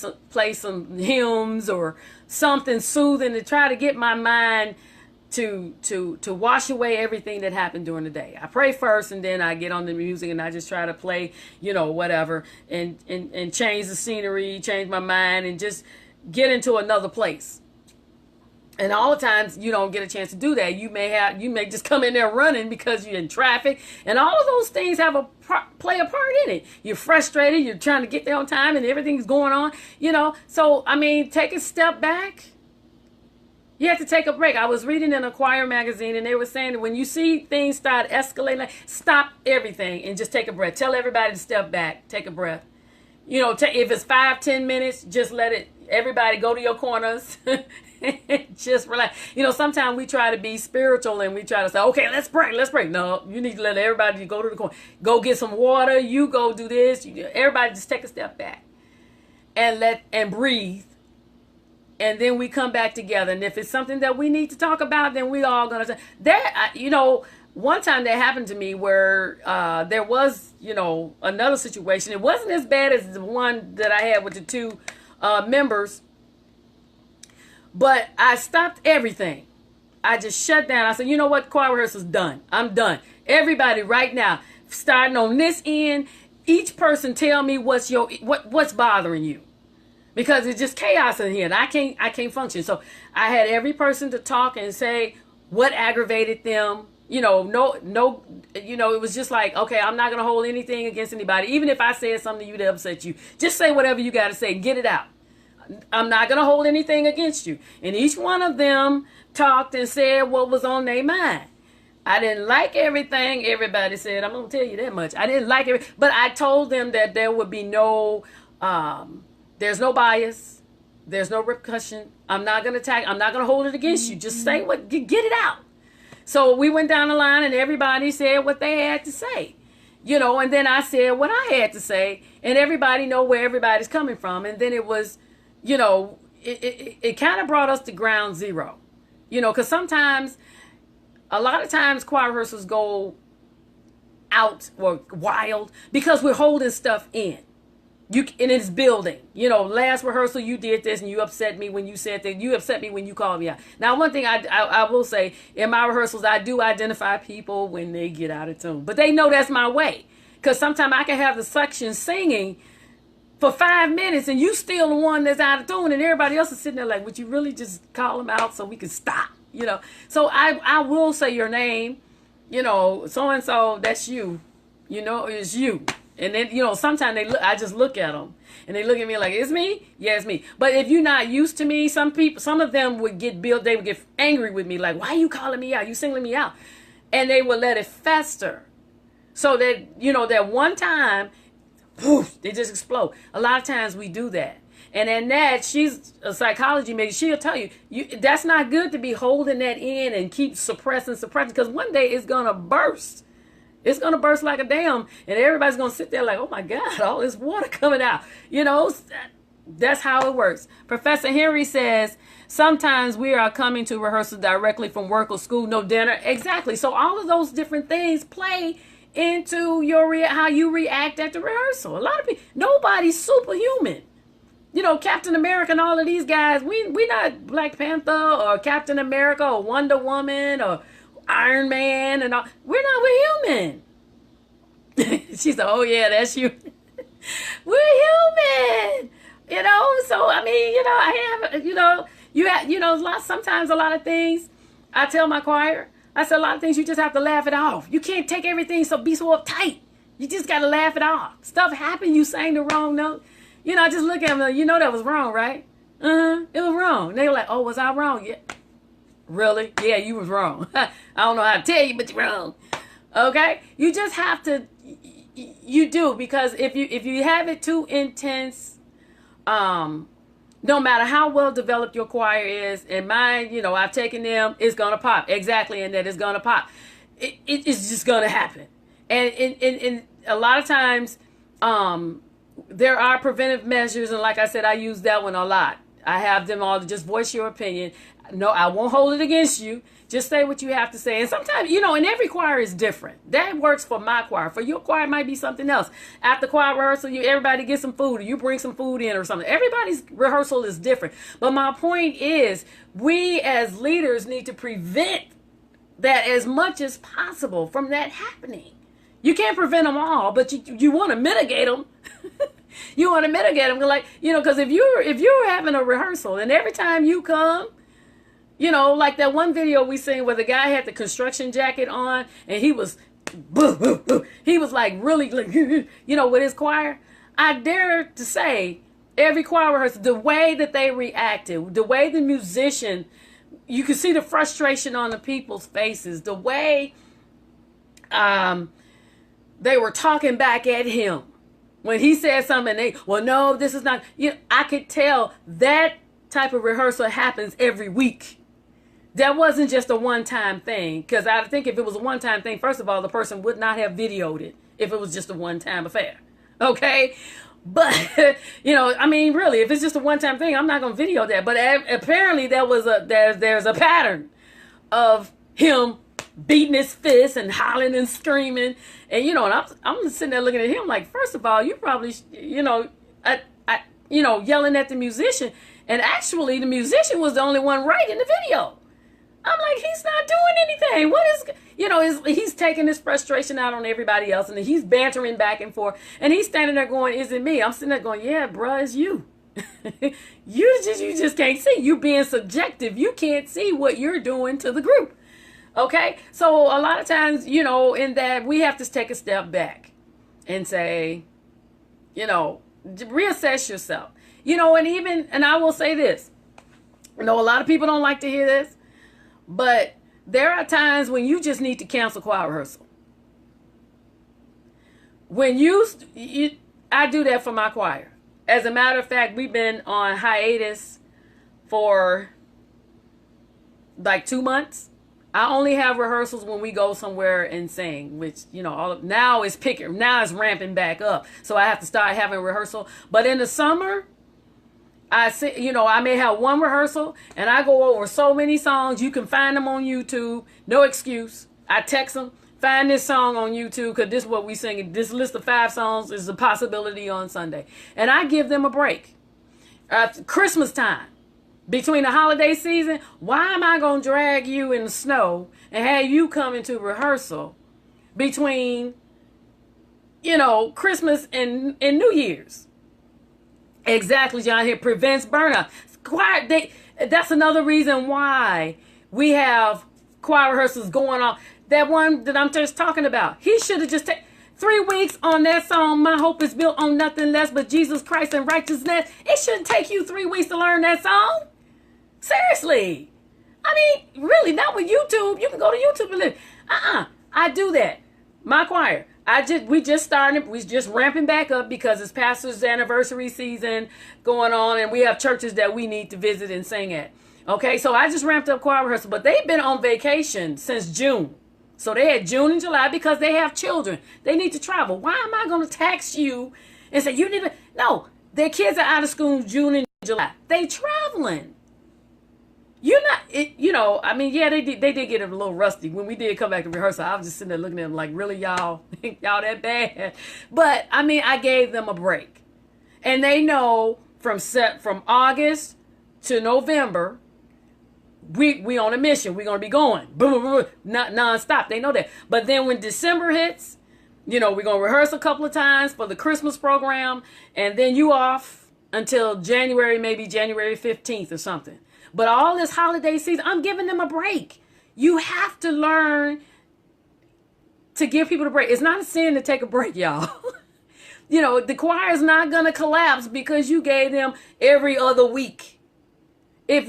some hymns or something soothing to try to get my mind to wash away everything that happened during the day. I pray first, and then I get on the music, and I just try to play, whatever, and change the scenery, change my mind, and just get into another place. And all the times you don't get a chance to do that. You may just come in there running because you're in traffic, and all of those things play a part in it. You're frustrated. You're trying to get there on time, and everything's going on. So I mean, take a step back. You have to take a break. I was reading in a choir magazine, and they were saying that when you see things start escalating, stop everything and just take a breath. Tell everybody to step back, take a breath. If it's 5-10 minutes, just let it. Everybody go to your corners. Just relax. Sometimes we try to be spiritual and we try to say, okay, let's pray. No, you need to let everybody go to the corner. Go get some water. You go do this. Everybody just take a step back and breathe. And then we come back together. And if it's something that we need to talk about, then we all going to. One time that happened to me where there was, another situation. It wasn't as bad as the one that I had with the two members. But I stopped everything. I just shut down. I said, you know what? Choir rehearsal's done. I'm done. Everybody right now, starting on this end, each person tell me what's bothering you. Because it's just chaos in here and I can't function. So I had every person to talk and say what aggravated them. It was just like, okay, I'm not going to hold anything against anybody. Even if I said something to you that upset you, just say whatever you got to say, get it out. I'm not going to hold anything against you. And each one of them talked and said what was on their mind. I didn't like everything everybody said. I'm going to tell you that much. I didn't like it. But I told them that there would be there's no bias. There's no repercussion. I'm not going to attack. I'm not going to hold it against you. Just say get it out. So we went down the line and everybody said what they had to say. And then I said what I had to say. And everybody know where everybody's coming from. And then it was... it kind of brought us to ground zero, because a lot of times choir rehearsals go out or wild because we're holding stuff in. And it's building. Last rehearsal you did this and you upset me when you said that. You upset me when you called me out. Now, one thing I will say, in my rehearsals, I do identify people when they get out of tune. But they know that's my way. Because sometimes I can have the section singing for 5 minutes and you still the one that's out of tune and everybody else is sitting there like, would you really just call them out so we can stop? So I will say your name, so-and-so, that's you, it's you. And then, sometimes I just look at them and they look at me like, it's me? Yeah, it's me. But if you're not used to me, some of them would they would get angry with me. Like, why are you calling me out? You singling me out. And they would let it fester. So that, that one time, poof, they just explode. A lot of times we do that. And then that, she's a psychology major. She'll tell you, that's not good to be holding that in and keep suppressing, because one day it's going to burst. It's going to burst like a dam. And everybody's going to sit there like, oh my God, all this water coming out. That's how it works. Professor Henry says, sometimes we are coming to rehearsal directly from work or school, no dinner. Exactly. So all of those different things play into how you react at the rehearsal. A lot of people, nobody's superhuman. Captain America and all of these guys, we not Black Panther or Captain America or Wonder Woman or Iron Man and all. We're human. She said, oh yeah, that's you. We're human. So I mean, I have, sometimes a lot of things I tell my choir, I said a lot of things you just have to laugh it off. You can't take everything be so uptight. You just got to laugh it off. Stuff happened. You sang the wrong note. I just look at them like, that was wrong, right? It was wrong. And they were like, oh, was I wrong? Yeah. Really? Yeah, you was wrong. I don't know how to tell you, but you're wrong. Okay? You just have to, you do, because if you have it too intense, no matter how well developed your choir is, and mine, I've taken them, it's going to pop. Exactly, and that it's going to pop. It's just going to happen. And a lot of times, there are preventive measures, and like I said, I use that one a lot. I have them all to just voice your opinion. No, I won't hold it against you. Just say what you have to say. And sometimes, and every choir is different. That works for my choir. For your choir, it might be something else. After choir rehearsal, everybody get some food, or you bring some food in or something. Everybody's rehearsal is different. But my point is, we as leaders need to prevent that as much as possible from that happening. You can't prevent them all, but you want to mitigate them. You want to mitigate them, like, because if you're having a rehearsal and every time you come, You know, like that one video we seen where the guy had the construction jacket on and he was like really, you know, with his choir. I dare to say every choir rehearsal, the way that they reacted, the way the musician, you could see the frustration on the people's faces, the way they were talking back at him when he said something. They, well, no, this is not. You know, I could tell that type of rehearsal happens every week. That wasn't just a one-time thing, because I think if it was a one-time thing, first of all, the person would not have videoed it if it was just a one-time affair. Okay? But, you know, I mean, really, if it's just a one-time thing, I'm not going to video that. But apparently there's a pattern of him beating his fist and hollering and screaming. And, you know, and I'm sitting there looking at him like, first of all, you probably, you know, yelling at the musician. And actually, the musician was the only one right in the video. I'm like, he's not doing anything. What is, you know, he's taking his frustration out on everybody else, and he's bantering back and forth. And he's standing there going, is it me? I'm sitting there going, yeah, bruh, it's you. you just can't see. You being subjective. You can't see what you're doing to the group. Okay? So a lot of times, you know, in that we have to take a step back and say, you know, reassess yourself. You know, and I will say this. I know a lot of people don't like to hear this, but there are times when you just need to cancel choir rehearsal. When I do that for my choir. As a matter of fact, we've been on hiatus for like 2 months. I only have rehearsals when we go somewhere and sing, which, you know, now it's ramping back up. So I have to start having rehearsal. But in the summer, I may have one rehearsal and I go over so many songs. You can find them on YouTube. No excuse. I text them, find this song on YouTube because this is what we sing. This list of 5 songs is a possibility on Sunday. And I give them a break. Christmas time, between the holiday season, why am I going to drag you in the snow and have you come into rehearsal between, you know, Christmas and New Year's? Exactly, John. Here prevents burnout. That's another reason why we have choir rehearsals going on. That one that I'm just talking about. He should have just taken 3 weeks on that song. My hope is built on nothing less but Jesus Christ and righteousness. It shouldn't take you 3 weeks to learn that song. Seriously. I mean, really, not with YouTube. You can go to YouTube and listen. I do that. My choir. We just started. We just ramping back up because it's pastor's anniversary season going on, and we have churches that we need to visit and sing at. Okay, so I just ramped up choir rehearsal, but they've been on vacation since June. So they had June and July because they have children. They need to travel. Why am I going to tax you and say you need to? No, their kids are out of school June and July. They traveling. You're not, you know, I mean, yeah, they did get a little rusty. When we did come back to rehearsal, I was just sitting there looking at them like, really, y'all that bad? But, I mean, I gave them a break. And they know from August to November, we on a mission. We're going to be going. Boom, boom, boom, not nonstop. They know that. But then when December hits, you know, we're going to rehearse a couple of times for the Christmas program. And then you off until January, maybe January 15th or something. But all this holiday season, I'm giving them a break. You have to learn to give people a break. It's not a sin to take a break, y'all. You know, the choir is not going to collapse because you gave them every other week. I'm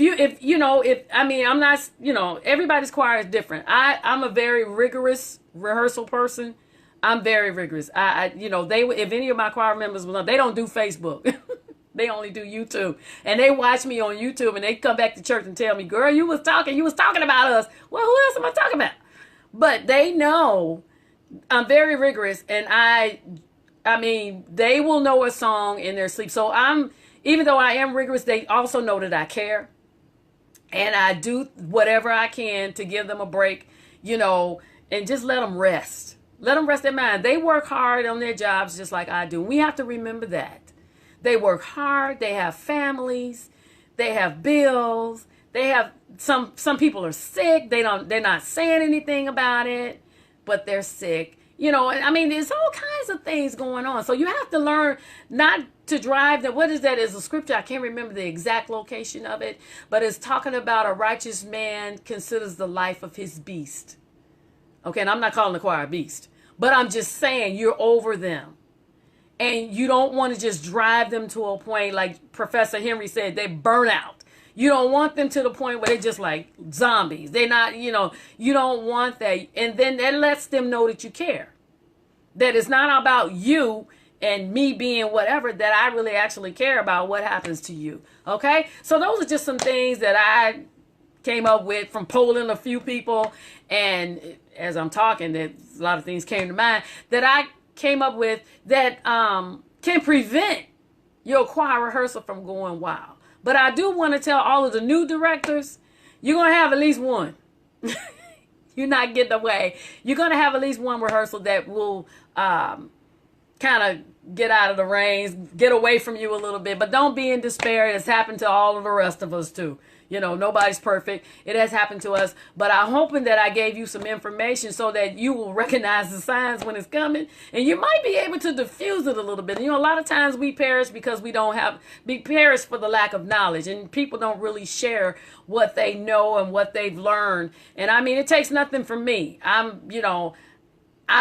not, you know, everybody's choir is different. I'm a very rigorous rehearsal person. I'm very rigorous. If any of my choir members will know, they don't do Facebook. They only do YouTube. And they watch me on YouTube and they come back to church and tell me, girl, you was talking about us. Well, who else am I talking about? But they know I'm very rigorous, and I mean, they will know a song in their sleep. So even though I am rigorous, they also know that I care. And I do whatever I can to give them a break, you know, and just let them rest. Let them rest their mind. They work hard on their jobs just like I do. We have to remember that. They work hard. They have families. They have bills. They have some people are sick. They're not saying anything about it, but they're sick. You know, I mean, there's all kinds of things going on. So you have to learn not to drive that. What is that? Is a scripture. I can't remember the exact location of it, but it's talking about a righteous man considers the life of his beast. Okay, and I'm not calling the choir a beast, but I'm just saying you're over them. And you don't want to just drive them to a point, like Professor Henry said, they burn out. You don't want them to the point where they're just like zombies. They're not, you know, you don't want that. And then that lets them know that you care. That it's not about you and me being whatever, that I really actually care about what happens to you. Okay? So those are just some things that I came up with from polling a few people. And as I'm talking, that a lot of things came to mind that I came up with that can prevent your choir rehearsal from going wild. But I do want to tell all of the new directors, you're going to have at least one. You're not getting away. You're going to have at least one rehearsal that will kind of get out of the reins, get away from you a little bit. But don't be in despair. It's happened to all of the rest of us too. You know, nobody's perfect. It has happened to us. But I'm hoping that I gave you some information so that you will recognize the signs when it's coming. And you might be able to diffuse it a little bit. You know, a lot of times we perish because we perish for the lack of knowledge. And people don't really share what they know and what they've learned. And I mean, it takes nothing from me. I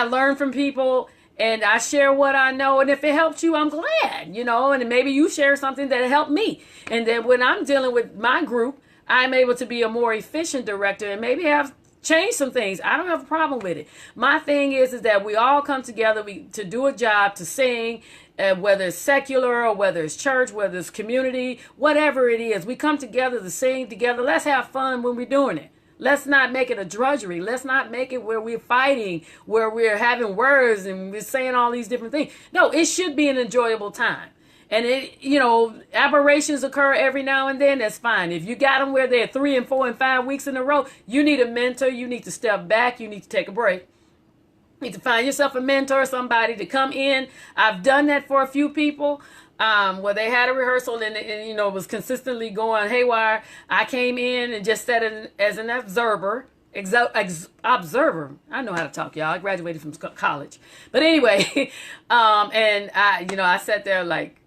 learn from people. And I share what I know. And if it helps you, I'm glad, you know, and maybe you share something that helped me. And then when I'm dealing with my group, I'm able to be a more efficient director and maybe have changed some things. I don't have a problem with it. My thing is that we all come together to do a job, to sing, whether it's secular or whether it's church, whether it's community, whatever it is. We come together to sing together. Let's have fun when we're doing it. Let's not make it a drudgery. Let's not make it where we're fighting, where we're having words and we're saying all these different things. No, it should be an enjoyable time. And aberrations occur every now and then. That's fine. If you got them where they're 3 and 4 and 5 weeks in a row, you need a mentor. You need to step back. You need to take a break. You need to find yourself a mentor, somebody to come in. I've done that for a few people. Where they had a rehearsal and it was consistently going haywire. I came in and just sat in as an observer. Observer. I know how to talk, y'all. I graduated from college. But anyway, and I sat there like,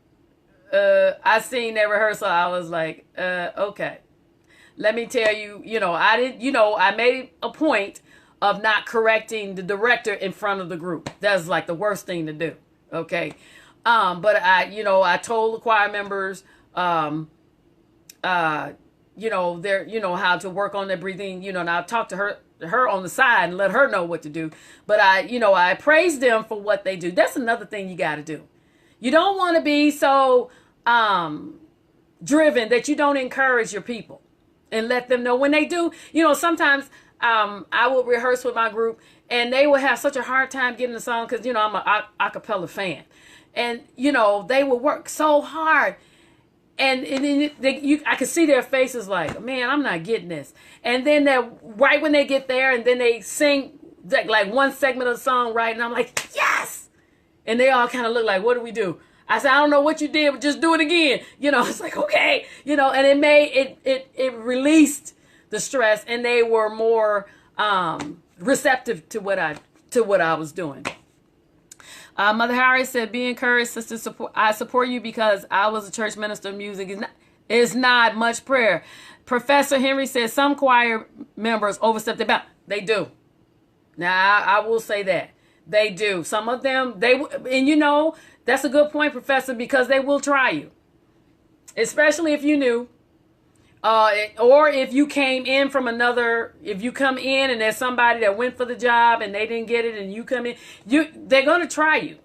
I seen that rehearsal. I was like, okay. Let me tell you, I made a point of not correcting the director in front of the group. That's like the worst thing to do. Okay. But I told the choir members, how to work on their breathing, and I talked to her on the side and let her know what to do. But I praised them for what they do. That's another thing you got to do. You don't want to be so, driven that you don't encourage your people and let them know when they do. Sometimes, I will rehearse with my group and they will have such a hard time getting the song because, I'm a acapella fan. And, they will work so hard. And I could see their faces like, man, I'm not getting this. And then right when they get there and then they sing like one segment of the song right. And I'm like, yes. And they all kind of look like, what do we do? I said, I don't know what you did, but just do it again. It's like, okay. And it made it released the stress and they were more receptive to what I was doing. Mother Harris said, be encouraged, sister. I support you because I was a church minister of music. It's not much prayer. Professor Henry says some choir members overstep their bounds. They do. Now, I will say that. They do. Some of them, that's a good point, Professor, because they will try you. Especially if you knew. Or if you came in from if you come in and there's somebody that went for the job and they didn't get it and you come in, they're going to try you,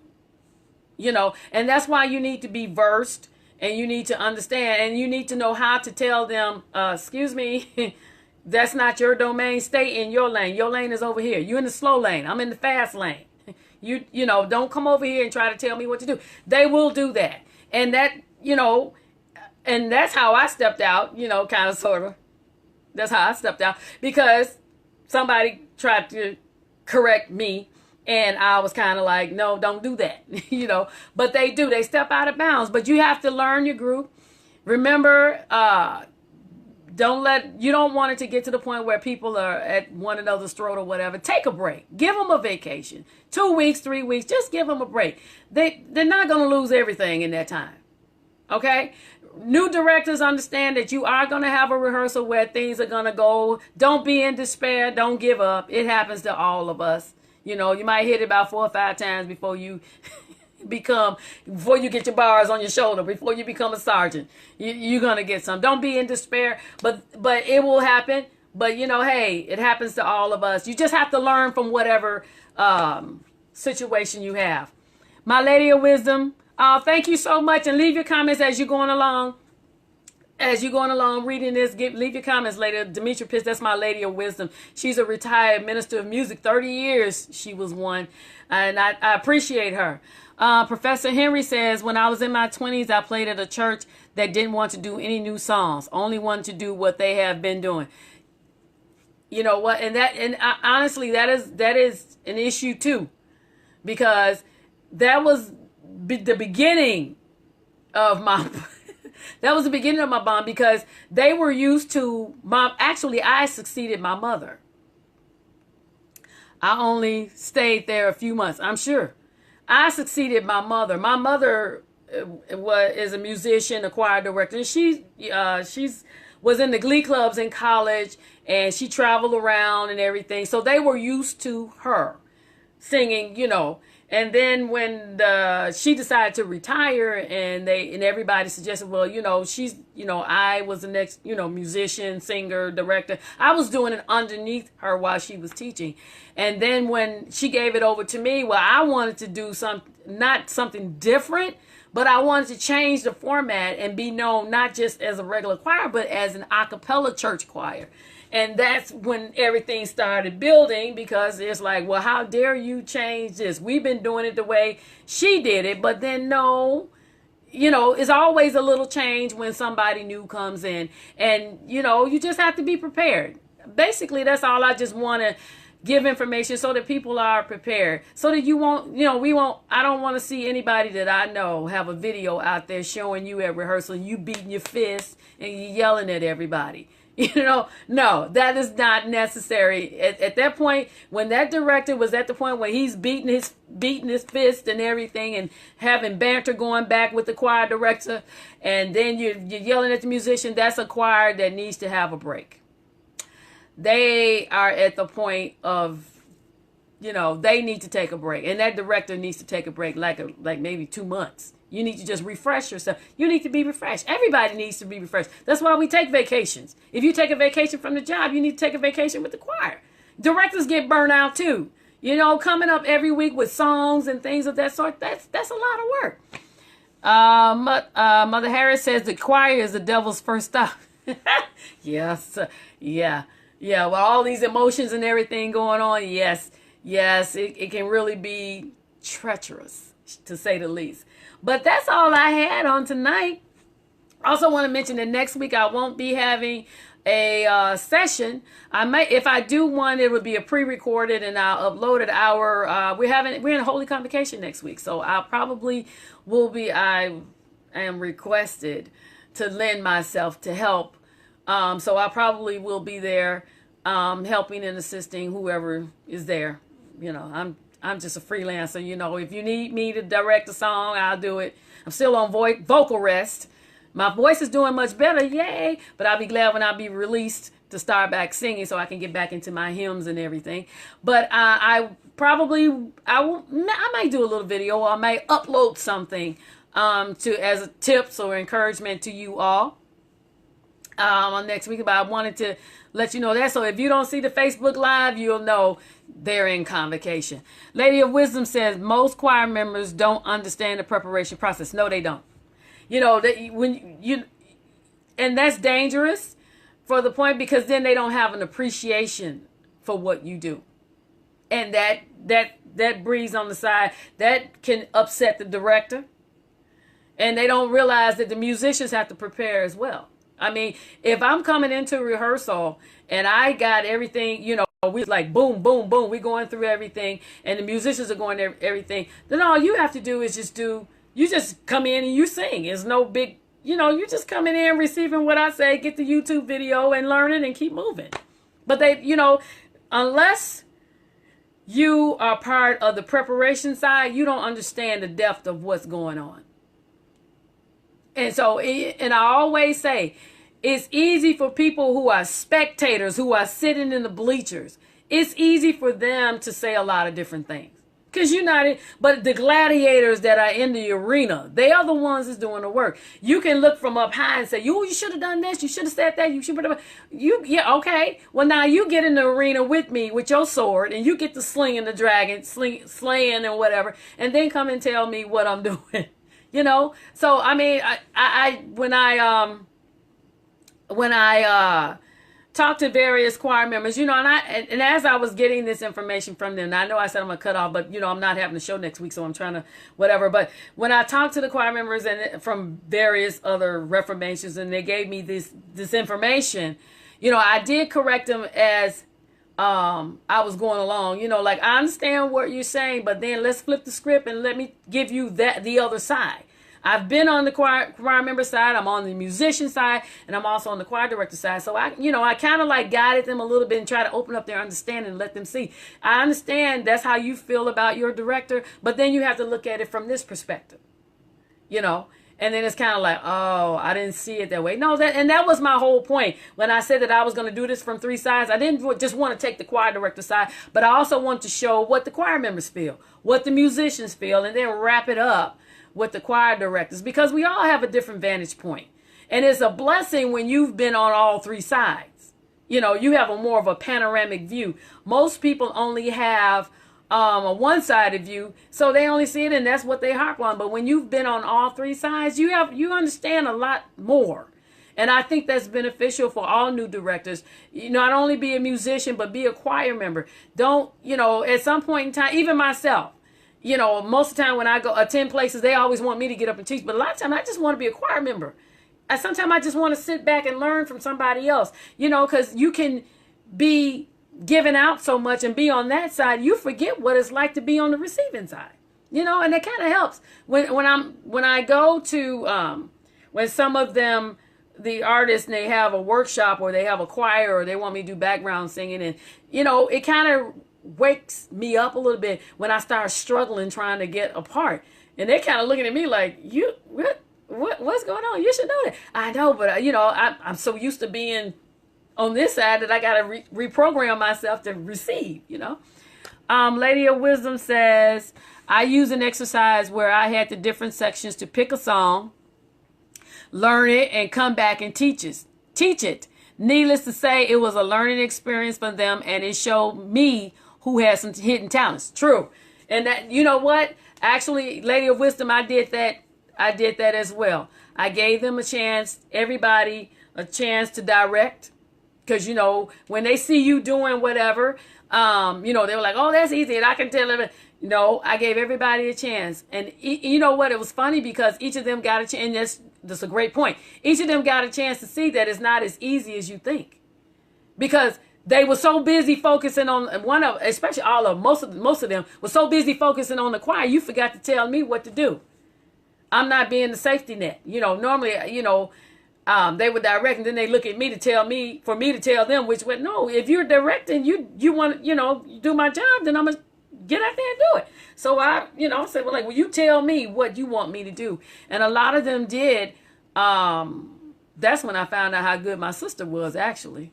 and that's why you need to be versed and you need to understand and you need to know how to tell them, excuse me, that's not your domain. Stay in your lane. Your lane is over here. You're in the slow lane. I'm in the fast lane. Don't come over here and try to tell me what to do. They will do that. And that, and that's how I stepped out, kind of, sort of. That's how I stepped out because somebody tried to correct me and I was kind of like, no, don't do that, But they do. They step out of bounds. But you have to learn your group. Remember, you don't want it to get to the point where people are at one another's throat or whatever. Take a break. Give them a vacation. 2 weeks, 3 weeks. Just give them a break. They're not going to lose everything in that time. Okay? New directors understand that you are going to have a rehearsal where things are going to go. Don't be in despair. Don't give up. It happens to all of us. You know, you might hit it about 4 or 5 times before you before you get your bars on your shoulder, before you become a sergeant. You're going to get some. Don't be in despair, but it will happen. But, you know, hey, it happens to all of us. You just have to learn from whatever situation you have. My Lady of Wisdom, thank you so much, and leave your comments as you're going along. As you're going along reading this, leave your comments later. Demetria Pitts, that's my Lady of Wisdom. She's a retired minister of music. 30 years she was one, and I appreciate her. Professor Henry says, when I was in my 20s, I played at a church that didn't want to do any new songs, only wanted to do what they have been doing. You know what? Honestly, that is an issue too, because that was the beginning of my that was the beginning of my bond, because they were used to actually I succeeded my mother. I only stayed there a few months. I'm sure I succeeded my mother. My mother is a musician, a choir director. She's was in the glee clubs in college, and she traveled around and everything. So they were used to her singing, you know. And then when she decided to retire, and everybody suggested, well, you know, I was the next, you know, musician, singer, director. I was doing it underneath her while she was teaching. And then when she gave it over to me, well, I wanted to do not something different, but I wanted to change the format and be known not just as a regular choir, but as an a cappella church choir. And that's when everything started building, because it's like, well, how dare you change this? We've been doing it the way she did it. But then no, you know, it's always a little change when somebody new comes in. And, you know, you just have to be prepared. Basically, that's all. I just want to give information so that people are prepared, so that you won't, you know, I don't want to see anybody that I know have a video out there showing you at rehearsal, you beating your fist and you yelling at everybody. You know, no, that is not necessary. At that point, when that director was at the point where he's beating his fist and everything, and having banter going back with the choir director, and then you're yelling at the musician, that's a choir that needs to have a break. They are at the point of, you know, they need to take a break, and that director needs to take a break, like maybe 2 months. You need to just refresh yourself. You need to be refreshed. Everybody needs to be refreshed. That's why we take vacations. If you take a vacation from the job, you need to take a vacation with the choir. Directors get burnt out too. You know, coming up every week with songs and things of that sort, that's a lot of work. Mother Harris says the choir is the devil's first stop. Yes. Yeah. With all these emotions and everything going on, yes, it can really be treacherous, to say the least. But that's all I had on tonight. I also want to mention that next week I won't be having a session. I may, if I do one, it would be a pre-recorded, and I'll upload it. We're in Holy Convocation next week, so I probably will be. I am requested to lend myself to help. So I probably will be there, helping and assisting whoever is there. You know, I'm just a freelancer. You know, if you need me to direct a song, I'll do it. I'm still on vocal rest. My voice is doing much better, yay! But I'll be glad when I'll be released to start back singing, so I can get back into my hymns and everything. But I might do a little video, or I might upload something as a tips or encouragement to you all on next week. But I wanted to let you know that, so if you don't see the Facebook Live, you'll know they're in convocation. Lady of Wisdom says most choir members don't understand the preparation process. No, they don't. You know, and that's dangerous for the point, because then they don't have an appreciation for what you do, and that breeze on the side that can upset the director, and they don't realize that the musicians have to prepare as well. I mean, if I'm coming into rehearsal and I got everything, you know, we like boom, boom, boom, we're going through everything, and the musicians are going through everything, then all you have to do is you just come in and you sing. It's no big, you just coming in, receiving what I say, get the YouTube video and learn it and keep moving. But unless you are part of the preparation side, you don't understand the depth of what's going on. And so, and I always say, it's easy for people who are spectators, who are sitting in the bleachers. It's easy for them to say a lot of different things. Because you're not in, but the gladiators that are in the arena, they are the ones that's doing the work. You can look from up high and say, you should have done this, you should have said that, you should have, yeah, okay. Well, now you get in the arena with me with your sword, and you get to slinging the dragon, slaying and whatever, and then come and tell me what I'm doing. So I mean, when I talk to various choir members, and as I was getting this information from them, I know I said I'm gonna cut off, but I'm not having a show next week, so I'm trying to whatever. But when I talked to the choir members and from various other reformations, and they gave me this information, I did correct them as I was going along. Like, I understand what you're saying, but then let's flip the script and let me give you the other side. I've been on the choir member side, I'm on the musician side, and I'm also on the choir director side. So I kind of like guided them a little bit and try to open up their understanding and let them see. I understand that's how you feel about your director, but then you have to look at it from this perspective, and then it's kind of like, oh, I didn't see it that way. No, that was my whole point. When I said that I was going to do this from 3 sides, I didn't just want to take the choir director side, but I also want to show what the choir members feel, what the musicians feel, and then wrap it up with the choir directors, because we all have a different vantage point. And it's a blessing when you've been on all 3 sides. You have more of a panoramic view. Most people only have a one-sided view, so they only see it, and that's what they harp on. But when you've been on all 3 sides, you understand a lot more. And I think that's beneficial for all new directors. Not only be a musician, but be a choir member. Don't, at some point in time, even myself, most of the time when I go attend places, they always want me to get up and teach. But a lot of times I just want to be a choir member. Sometimes I just want to sit back and learn from somebody else, because you can be giving out so much and be on that side, you forget what it's like to be on the receiving side, and it kind of helps when I go to, when some of them, the artists, they have a workshop or they have a choir or they want me to do background singing, and, it kind of wakes me up a little bit when I start struggling trying to get a part, and they're kind of looking at me like, what's going on? You should know that. I know, but I'm so used to being on this side that I got to reprogram myself to receive. Lady of Wisdom says, I use an exercise where I had the different sections to pick a song, learn it, and come back and teach it. Needless to say, it was a learning experience for them, and it showed me who has some hidden talents. True. And that, what? Actually, Lady of Wisdom, I did that as well. I gave them a chance, everybody a chance to direct. Because, when they see you doing whatever, they were like, oh, that's easy. And I can tell them, I gave everybody a chance. And you know what? It was funny because each of them got a chance. And that's a great point. Each of them got a chance to see that it's not as easy as you think. Because they were so busy focusing on especially most of them were so busy focusing on the choir, you forgot to tell me what to do. I'm not being the safety net. Normally, they would direct, and then they look at me for me to tell them which way. No, if you're directing, you want to, do my job, then I'm going to get out there and do it. So I, said, well, you tell me what you want me to do. And a lot of them did. That's when I found out how good my sister was, actually.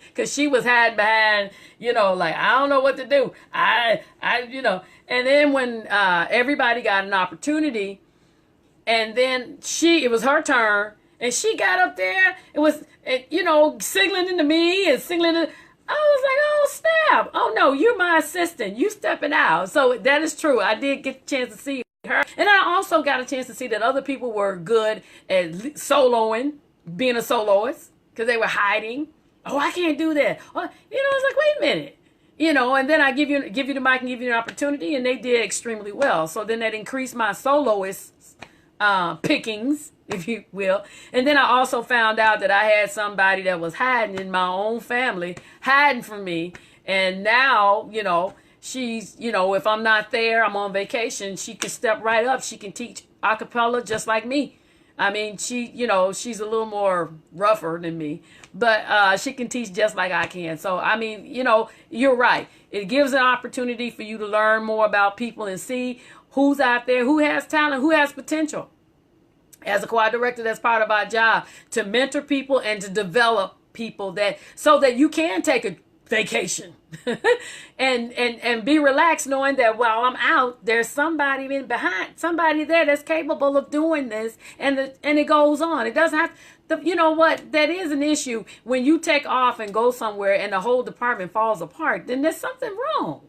Because she was hiding behind, like, I don't know what to do. And then when everybody got an opportunity, and then it was her turn, and she got up there, it was, signaling to me and signaling to, I was like, oh, snap. Oh, no, you're my assistant. You stepping out. So that is true. I did get a chance to see her. And I also got a chance to see that other people were good at soloing, being a soloist, because they were hiding. Oh, I can't do that. Oh, it's like, wait a minute. And then I give you the mic and give you an opportunity, and they did extremely well. So then that increased my soloist pickings, if you will. And then I also found out that I had somebody that was hiding in my own family, hiding from me. And now, she's, if I'm not there, I'm on vacation, she can step right up. She can teach a cappella just like me. I mean, she's a little more rougher than me, but she can teach just like I can. So, I mean, you're right. It gives an opportunity for you to learn more about people and see who's out there, who has talent, who has potential. As a choir director, that's part of our job, to mentor people and to develop people so that you can take a vacation and be relaxed, knowing that while I'm out, there's somebody behind, somebody there that's capable of doing this, and it goes on. It doesn't have you know what, that is an issue when you take off and go somewhere and the whole department falls apart. Then there's something wrong.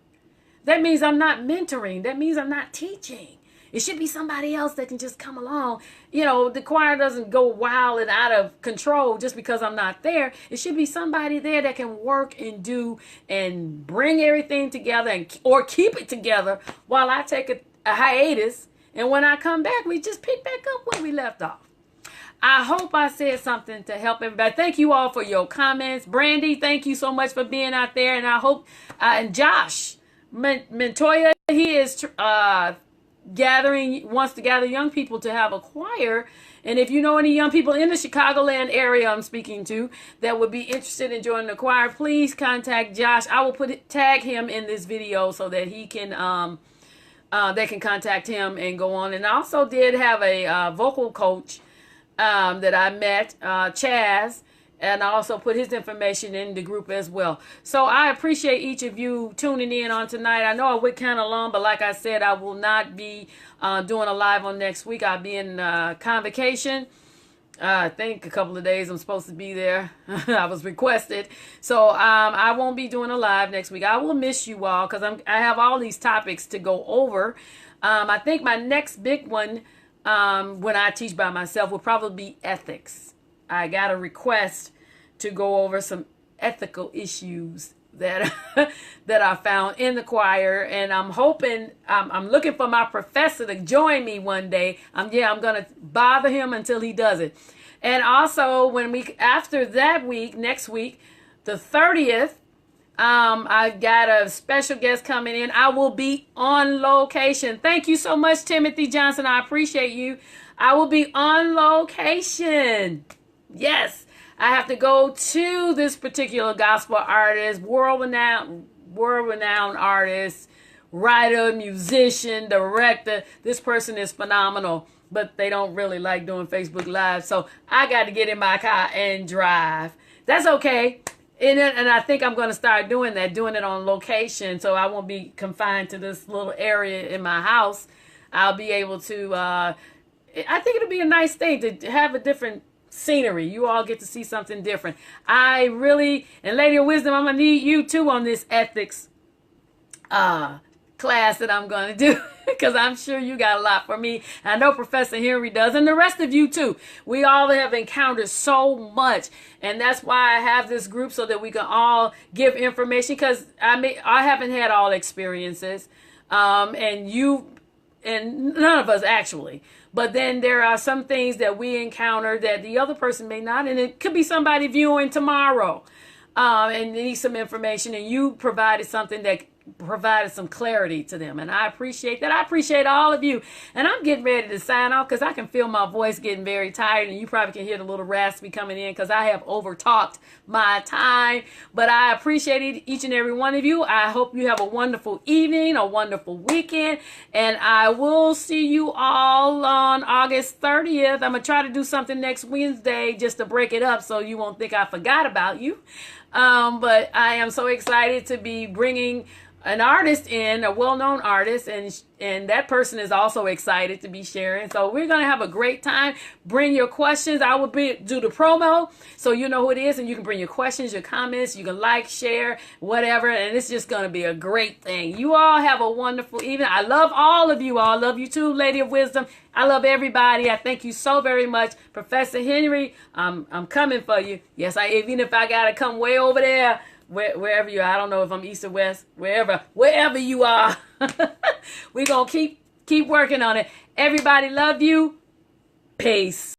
That means I'm not mentoring. That means I'm not teaching. It should be somebody else that can just come along. The choir doesn't go wild and out of control just because I'm not there. It should be somebody there that can work and do and bring everything together or keep it together while I take a hiatus. And when I come back, we just pick back up where we left off. I hope I said something to help everybody. Thank you all for your comments. Brandy, thank you so much for being out there. And I hope, and Josh Montoya, he is wants to gather young people to have a choir. And if you know any young people in the Chicagoland area I'm speaking to that would be interested in joining the choir, please contact Josh. I will tag him in this video so that he can they can contact him and go on. And I also did have a vocal coach that I met, Chaz, and I also put his information in the group as well. So I appreciate each of you tuning in on tonight. I know I went kind of long, but like I said, I will not be doing a live on next week. I'll be in convocation. I think a couple of days I'm supposed to be there. I was requested. So I won't be doing a live next week. I will miss you all because I have all these topics to go over. I think my next big one when I teach by myself will probably be ethics. I got a request to go over some ethical issues that that I found in the choir, and I'm hoping, I'm looking for my professor to join me one day. I'm gonna bother him until he does it. And also after that week, next week, the 30th, I got a special guest coming in. I will be on location. Thank you so much, Timothy Johnson. I appreciate you. I will be on location. Yes, I have to go to this particular gospel artist, world-renowned artist, writer, musician, director. This person is phenomenal, but they don't really like doing Facebook Live. So I got to get in my car and drive. That's okay. And I think I'm going to start doing it on location, so I won't be confined to this little area in my house. I'll be able to, I think it'll be a nice thing to have a different scenery. You all get to see something different. And Lady of Wisdom, I'm going to need you too on this ethics class that I'm going to do, because I'm sure you got a lot for me. I know Professor Henry does, and the rest of you too. We all have encountered so much, and that's why I have this group, so that we can all give information, because I haven't had all experiences, and none of us actually. But then there are some things that we encounter that the other person may not, and it could be somebody viewing tomorrow and needs some information, and you provided something that provided some clarity to them, and I appreciate that. I appreciate all of you, and I'm getting ready to sign off because I can feel my voice getting very tired, and you probably can hear the little raspy coming in because I have over talked my time. But I appreciate each and every one of you. I hope you have a wonderful evening, a wonderful weekend, and I will see you all on August 30th. I'm gonna try to do something next Wednesday just to break it up so you won't think I forgot about you. But I am so excited to be bringing an artist in, a well-known artist, and that person is also excited to be sharing. So we're going to have a great time. Bring your questions. I will do the promo so you know who it is, and you can bring your questions, your comments. You can like, share, whatever, and it's just going to be a great thing. You all have a wonderful evening. I love all of you all. I love you too, Lady of Wisdom. I love everybody. I thank you so very much. Professor Henry, I'm coming for you. Yes, even if I got to come way over there, wherever you are. I don't know if I'm east or west, wherever you are. We're going to keep working on it. Everybody, love you. Peace.